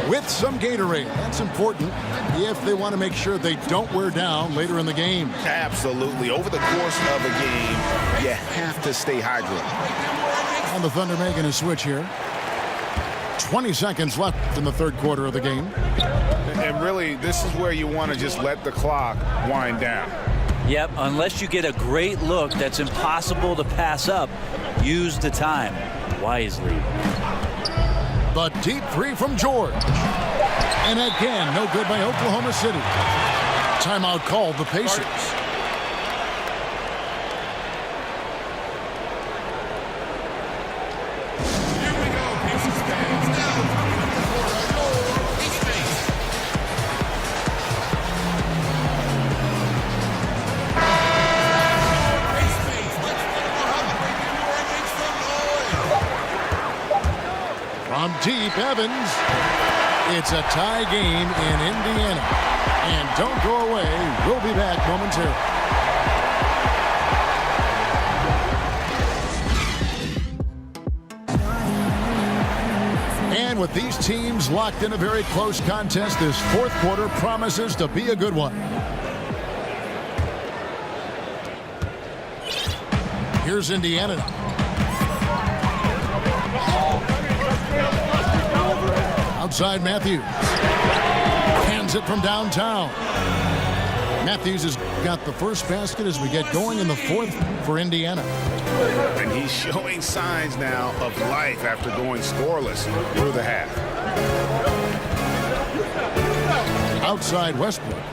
with some Gatorade. That's important if they want to make sure they don't wear down later in the game. Absolutely. Over the course of a game, you have to stay hydrated. And the Thunder making a switch here. 20 seconds left in the third quarter of the game. And really, this is where you want to just let the clock wind down. Yep, unless you get a great look that's impossible to pass up, use the time wisely. The deep 3 from George. And again, no good by Oklahoma City. Timeout called the Pacers. From deep, Evans. It's a tie game in Indiana. And don't go away. We'll be back momentarily. And with these teams locked in a very close contest, this fourth quarter promises to be a good one. Here's Indiana. Outside Matthews. Hands it from downtown. Matthews has got the first basket as we get going in the fourth for Indiana. And he's showing signs now of life after going scoreless through the half. Outside Westbrook.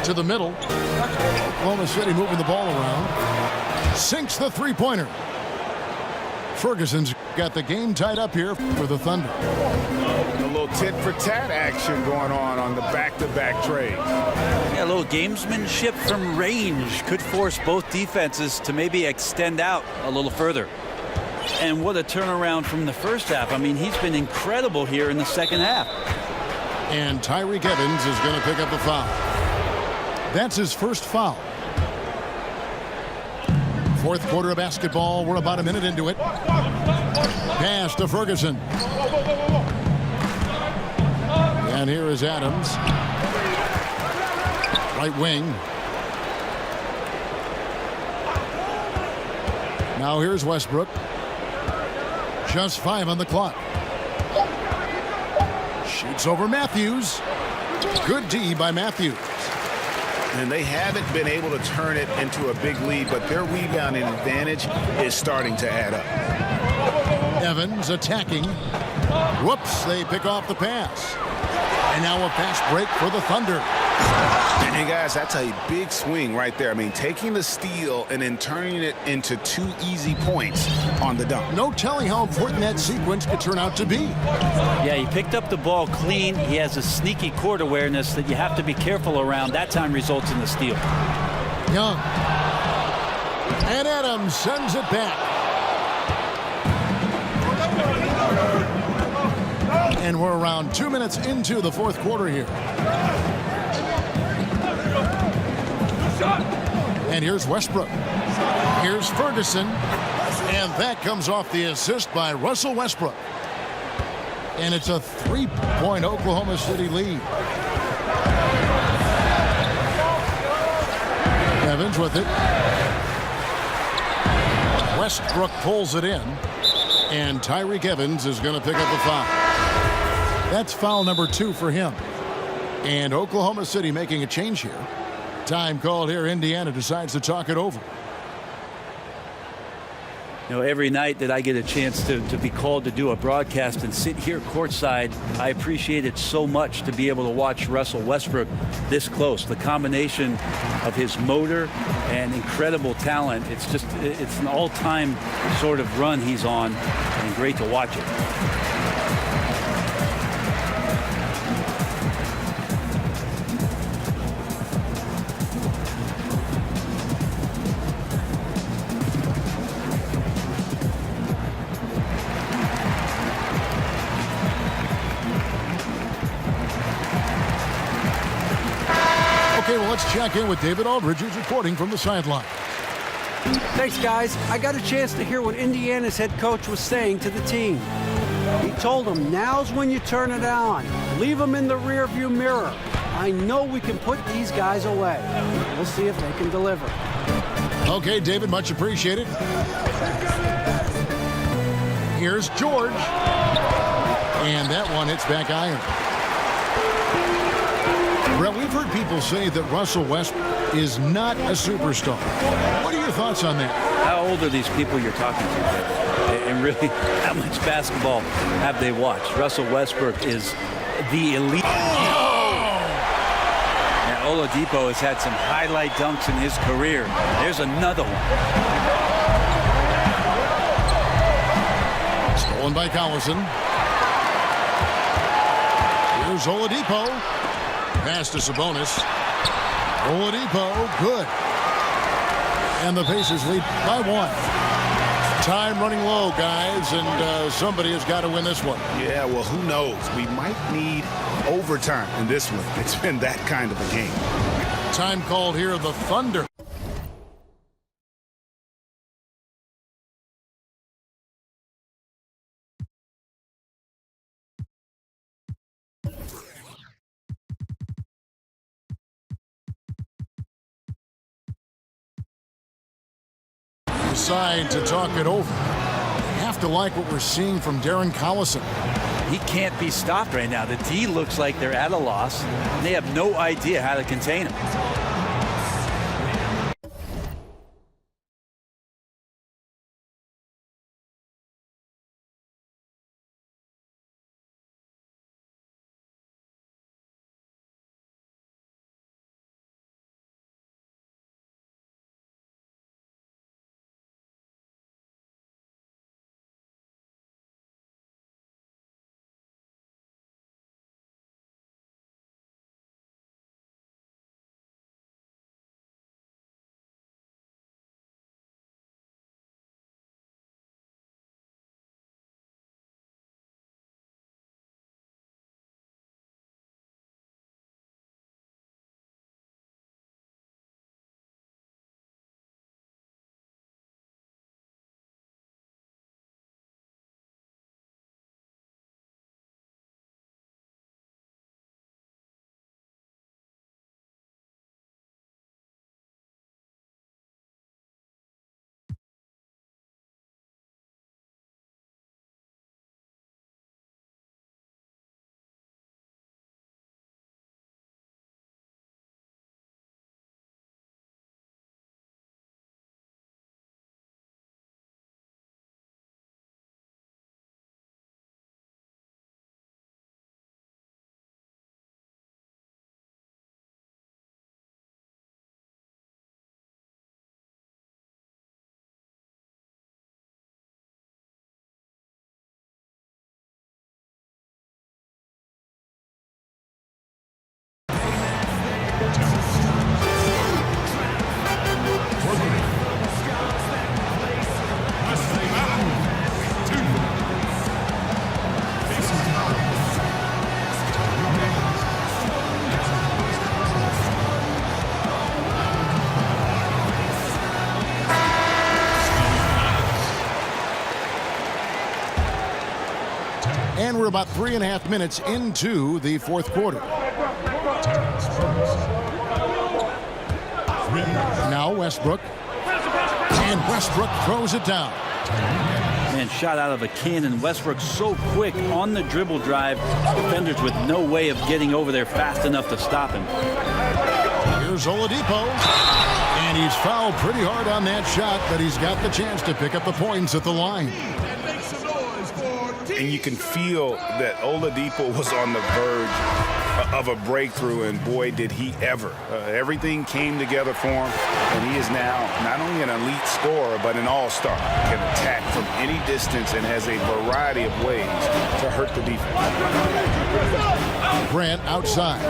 To the middle. Oklahoma City moving the ball around. Sinks the three-pointer. Ferguson's got the game tied up here for the Thunder. A little tit-for-tat action going on the back-to-back trade. Yeah, a little gamesmanship from range could force both defenses to maybe extend out a little further. And what a turnaround from the first half. I mean, he's been incredible here in the second half. And Tyreek Evans is going to pick up a foul. That's his first foul. Fourth quarter of basketball. We're about a minute into it. Pass to Ferguson. And here is Adams. Right wing. Now here's Westbrook. Just 5 on the clock. Shoots over Matthews. Good D by Matthews. And they haven't been able to turn it into a big lead, but their rebounding advantage is starting to add up. Evans attacking. Whoops, they pick off the pass. And now a fast break for the Thunder. And hey guys, that's a big swing right there. I mean, taking the steal and then turning it into 2 easy points on the dunk. No telling how important that sequence could turn out to be. Yeah, he picked up the ball clean. He has a sneaky court awareness that you have to be careful around. That time results in the steal. Young. And Adams sends it back. And we're around 2 minutes into the fourth quarter here. And here's Westbrook. Here's Ferguson. And that comes off the assist by Russell Westbrook. And it's a 3-point Oklahoma City lead. Evans with it. Westbrook pulls it in. And Tyreek Evans is going to pick up a foul. That's foul number 2 for him. And Oklahoma City making a change here. Time called here. Indiana decides to talk it over. You know, every night that I get a chance to be called to do a broadcast and sit here courtside, I appreciate it so much to be able to watch Russell Westbrook this close. The combination of his motor and incredible talent, it's an all-time sort of run he's on, and great to watch it. Okay, well, let's check in with David Aldridge, who's reporting from the sideline. Thanks, guys. I got a chance to hear what Indiana's head coach was saying to the team. He told them, now's when you turn it on. Leave them in the rearview mirror. I know we can put these guys away. We'll see if they can deliver. Okay, David, much appreciated. Here's George. And that one hits back iron. Brett, we've heard people say that Russell Westbrook is not a superstar. What are your thoughts on that? How old are these people you're talking to, David? And really, how much basketball have they watched? Russell Westbrook is the elite. And Oladipo has had some highlight dunks in his career. There's another one. Stolen by Collison. Here's Oladipo. Pass to Sabonis. Oladipo, good. And the Pacers lead by 1. Time running low, guys, and somebody has got to win this one. Yeah, well, who knows? We might need overtime in this one. It's been that kind of a game. Time called here, the Thunder. Decide to talk it over. Have to like what we're seeing from Darren Collison. He can't be stopped right now. The D looks like they're at a loss, and they have no idea how to contain him. And we're about 3.5 minutes into the fourth quarter. Now Westbrook. And Westbrook throws it down. Man, shot out of a cannon. Westbrook so quick on the dribble drive. Defenders with no way of getting over there fast enough to stop him. Here's Oladipo. And he's fouled pretty hard on that shot, but he's got the chance to pick up the points at the line. And you can feel that Oladipo was on the verge of a breakthrough, and boy, did he ever. Everything came together for him, and he is now not only an elite scorer, but an all-star. Can attack from any distance and has a variety of ways to hurt the defense. Grant outside.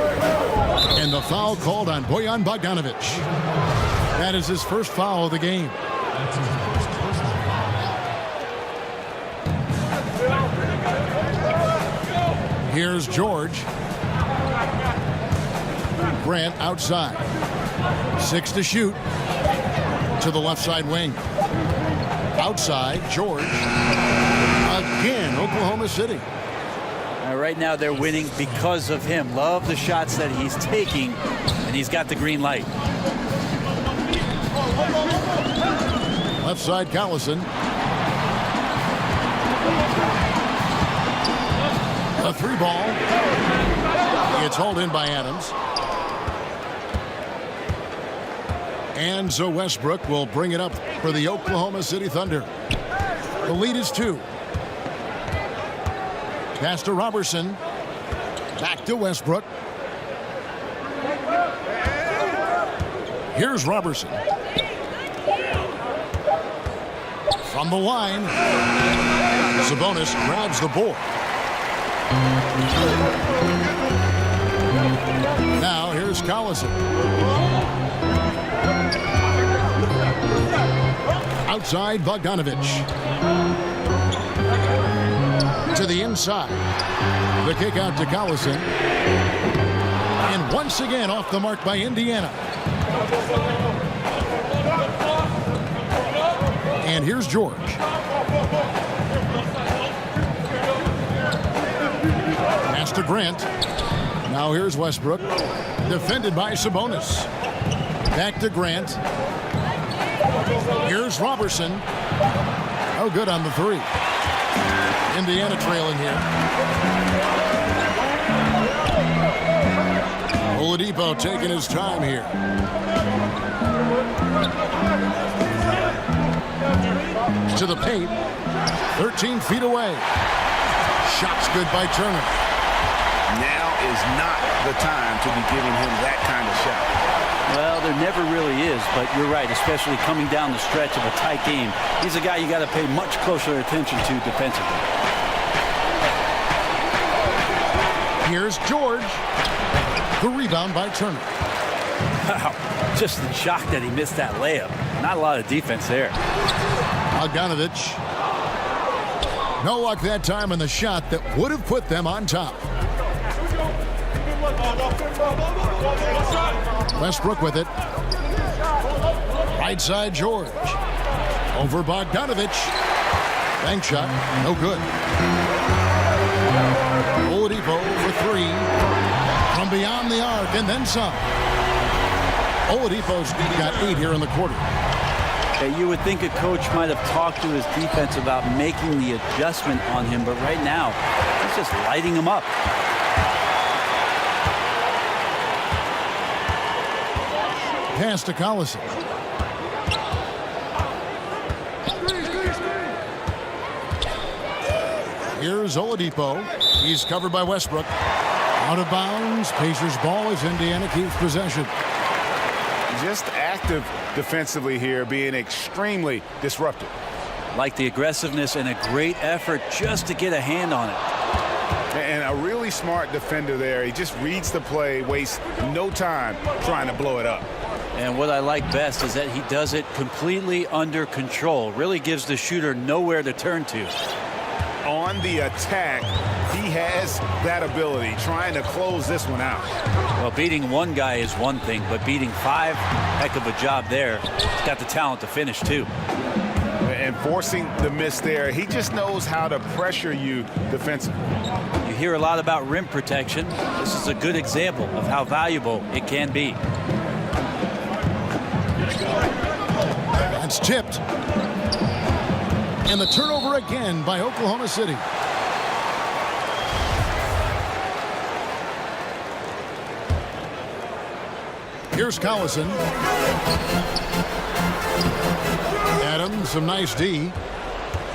And the foul called on Bojan Bogdanovic. That is his first foul of the game. Here's George. Grant outside. 6 to shoot. To the left side wing. Outside, George. Again, Oklahoma City. Right now they're winning because of him. Love the shots that he's taking, and he's got the green light. Left side, Collison. A 3 ball. It's hauled in by Adams. And so Westbrook will bring it up for the Oklahoma City Thunder. The lead is 2. Pass to Robertson. Back to Westbrook. Here's Robertson. From the line. Sabonis grabs the board. Now here's Collison. Outside Bogdanovich. To the inside. The kick out to Collison. And once again off the mark by Indiana. And here's George. Pass to Grant. Now here's Westbrook. Defended by Sabonis. Back to Grant. Here's Robertson. Oh, good on the three. Indiana trailing here. Oladipo taking his time here. To the paint. 13 feet away. Shot's good by Turner. Now is not the time to be giving him that kind of shot. Well, there never really is, but you're right, especially coming down the stretch of a tight game. He's a guy you got to pay much closer attention to defensively. Here's George. The rebound by Turner. Wow, just in shock that he missed that layup. Not a lot of defense there. Bogdanovich. No luck that time on the shot that would have put them on top. Westbrook with it. Right side George. Over Bogdanovich. Bank shot. No good. Oladipo for three. From beyond the arc and then some. Oladipo's got 8 here in the quarter. You would think a coach might have talked to his defense about making the adjustment on him, but right now, he's just lighting him up. Pass to Collison. Here's Oladipo. He's covered by Westbrook. Out of bounds. Pacers ball as Indiana keeps possession. Just active defensively here, being extremely disruptive. Like the aggressiveness and a great effort just to get a hand on it. And a really smart defender there. He just reads the play, wastes no time trying to blow it up. And what I like best is that he does it completely under control. Really gives the shooter nowhere to turn to. On the attack, he has that ability, trying to close this one out. Well, beating one guy is one thing, but beating 5, heck of a job there. He's got the talent to finish, too. And forcing the miss there, he just knows how to pressure you defensively. You hear a lot about rim protection. This is a good example of how valuable it can be. That's tipped. And the turnover again by Oklahoma City. Here's Collison. Adams, some nice D.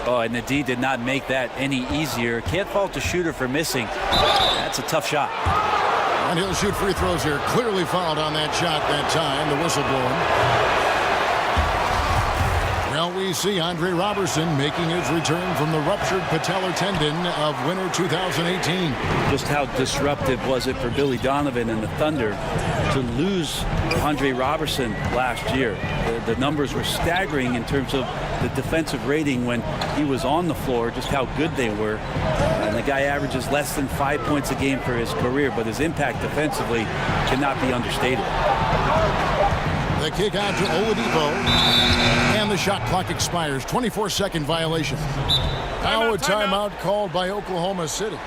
Oh, and the D did not make that any easier. Can't fault the shooter for missing. That's a tough shot. And he'll shoot free throws here. Clearly fouled on that shot that time. The whistle blowing. Well, we see Andre Robertson making his return from the ruptured patellar tendon of winter 2018. Just how disruptive was it for Billy Donovan and the Thunder to lose Andre Robertson last year? The numbers were staggering in terms of the defensive rating when he was on the floor, just how good they were. And the guy averages less than 5 points a game for his career, but his impact defensively cannot be understated. The kick out to Oladipo. And the shot clock expires. 24-second violation. Now a timeout called by Oklahoma City.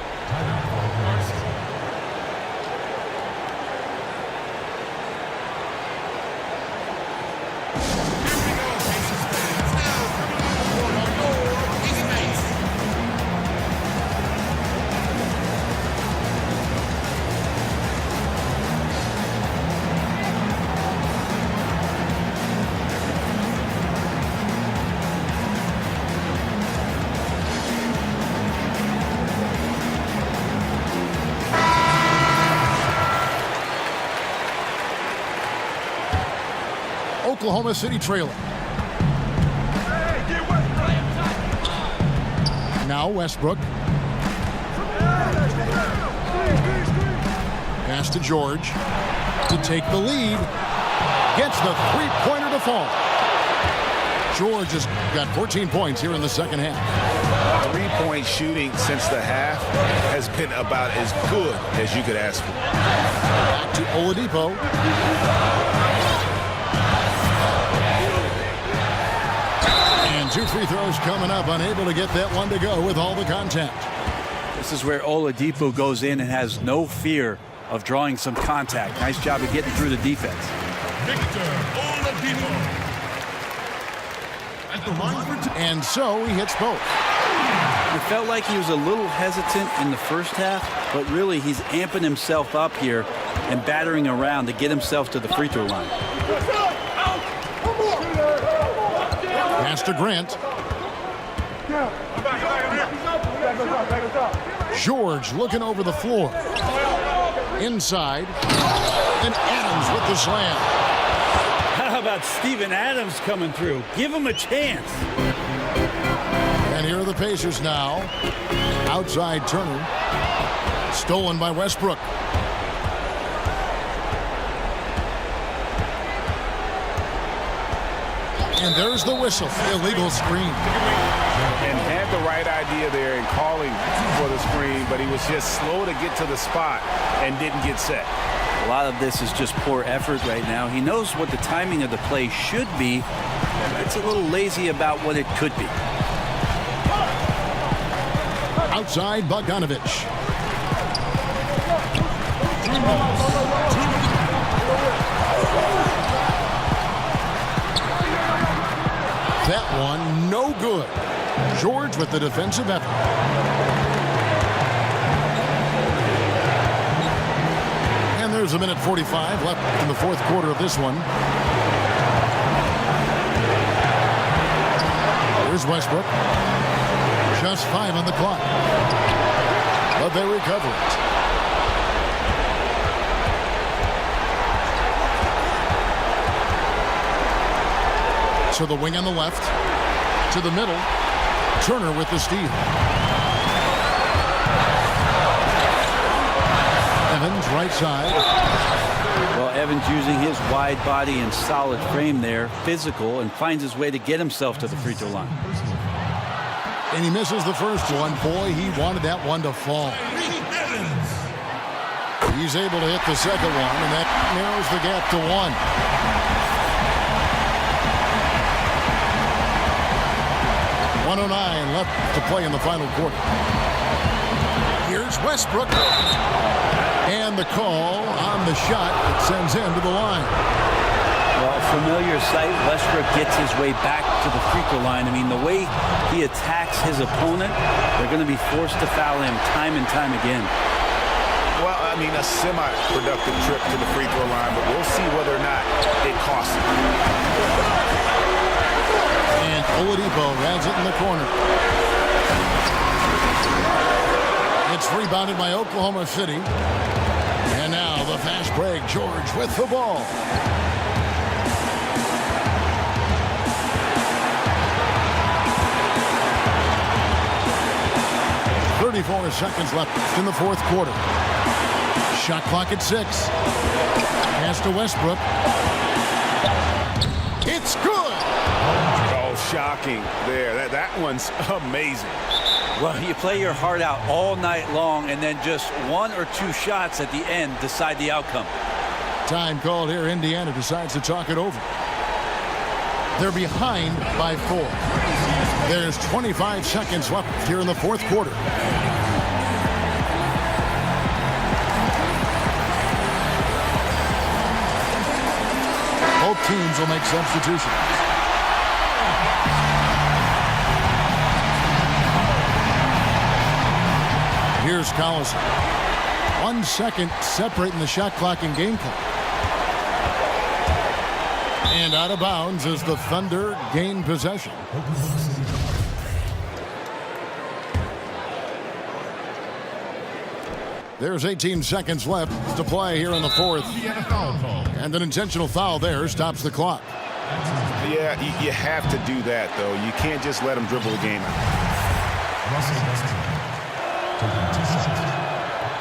Oklahoma City trailing. Now Westbrook. Pass to George to take the lead. Gets the three-pointer to fall. George has got 14 points here in the second half. Three-point shooting since the half has been about as good as you could ask for. Back to Oladipo. And 2 free throws coming up. Unable to get that one to go with all the contact. This is where Oladipo goes in and has no fear of drawing some contact. Nice job of getting through the defense. Victor Oladipo. At the line for two. And so he hits both. It felt like he was a little hesitant in the first half, but really he's amping himself up here and battering around to get himself to the free throw line. Pass to Grant. George looking over the floor. Inside. And Adams with the slam. How about Steven Adams coming through? Give him a chance. And here are the Pacers now. Outside Turner. Stolen by Westbrook. And there's the whistle. Illegal screen. And had the right idea there in calling for the screen, but he was just slow to get to the spot and didn't get set. A lot of this is just poor effort right now. He knows what the timing of the play should be. It's a little lazy about what it could be. Outside Bogdanovich. That one no good. George with the defensive effort. And there's a minute 45 left in the fourth quarter of this one. Here's Westbrook. Just 5 on the clock. But they recover it. To the wing on the left. To the middle. Turner with the steal. Evans right side. Well, Evans using his wide body and solid frame there, physical, and finds his way to get himself to the free throw line. And he misses the first one. Boy, he wanted that one to fall. He's able to hit the second one, and that narrows the gap to 1. .109 left to play in the final quarter. Here's Westbrook. And the call on the shot that sends him to the line. Well, familiar sight. Westbrook gets his way back to the free throw line. I mean, the way he attacks his opponent, they're going to be forced to foul him time and time again. Well, I mean, a semi-productive trip to the free throw line, but we'll see whether or not it costs him. And Oladipo has it in the corner. It's rebounded by Oklahoma City. And now the fast break. George with the ball. .34 seconds left in the fourth quarter. Shot clock at 6. Pass to Westbrook. It's good. Oh, shocking there. That one's amazing. Well, you play your heart out all night long, and then just 1 or 2 shots at the end decide the outcome. Time called here. Indiana decides to talk it over. They're behind by 4. There's 25 seconds left here in the fourth quarter. Both teams will make substitutions. Here's Collison. 1 second separating the shot clock and game clock. And out of bounds as the Thunder gain possession. There's 18 seconds left to play here in the fourth. And an intentional foul there stops the clock. Yeah, you have to do that, though. You can't just let them dribble the game out.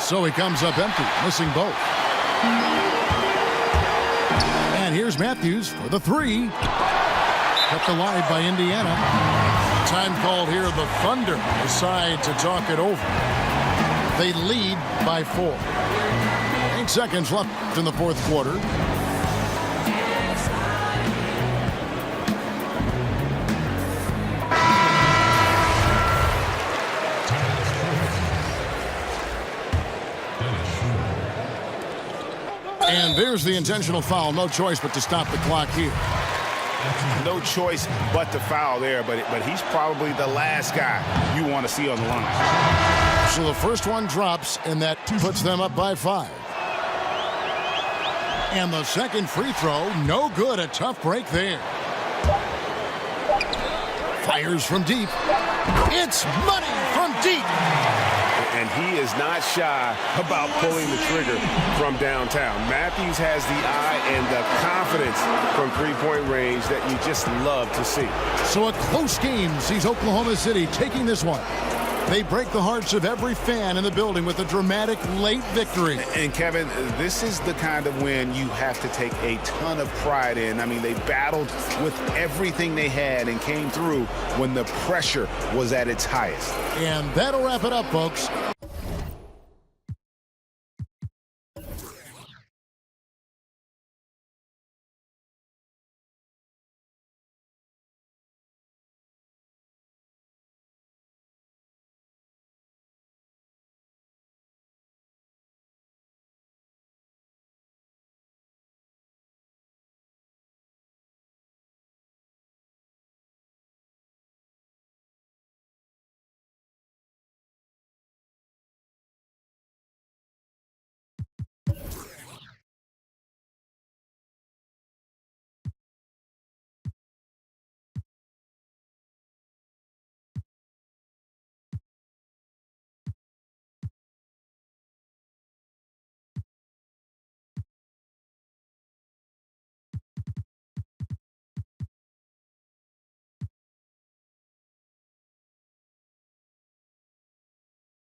So he comes up empty, missing both. And here's Matthews for the 3. Kept alive by Indiana. Time called here. The Thunder decide to talk it over. They lead by 4. 8 seconds left in the fourth quarter. And there's the intentional foul. No choice but to stop the clock here. No choice but to foul there, but he's probably the last guy you want to see on the line. So the first one drops, and that puts them up by 5. And the second free throw, no good. A tough break there. Fires from deep. It's money from deep. And he is not shy about pulling the trigger from downtown. Matthews has the eye and the confidence from three-point range that you just love to see. So a close game sees Oklahoma City taking this one. They break the hearts of every fan in the building with a dramatic late victory. And Kevin, this is the kind of win you have to take a ton of pride in. I mean, they battled with everything they had and came through when the pressure was at its highest. And that'll wrap it up, folks.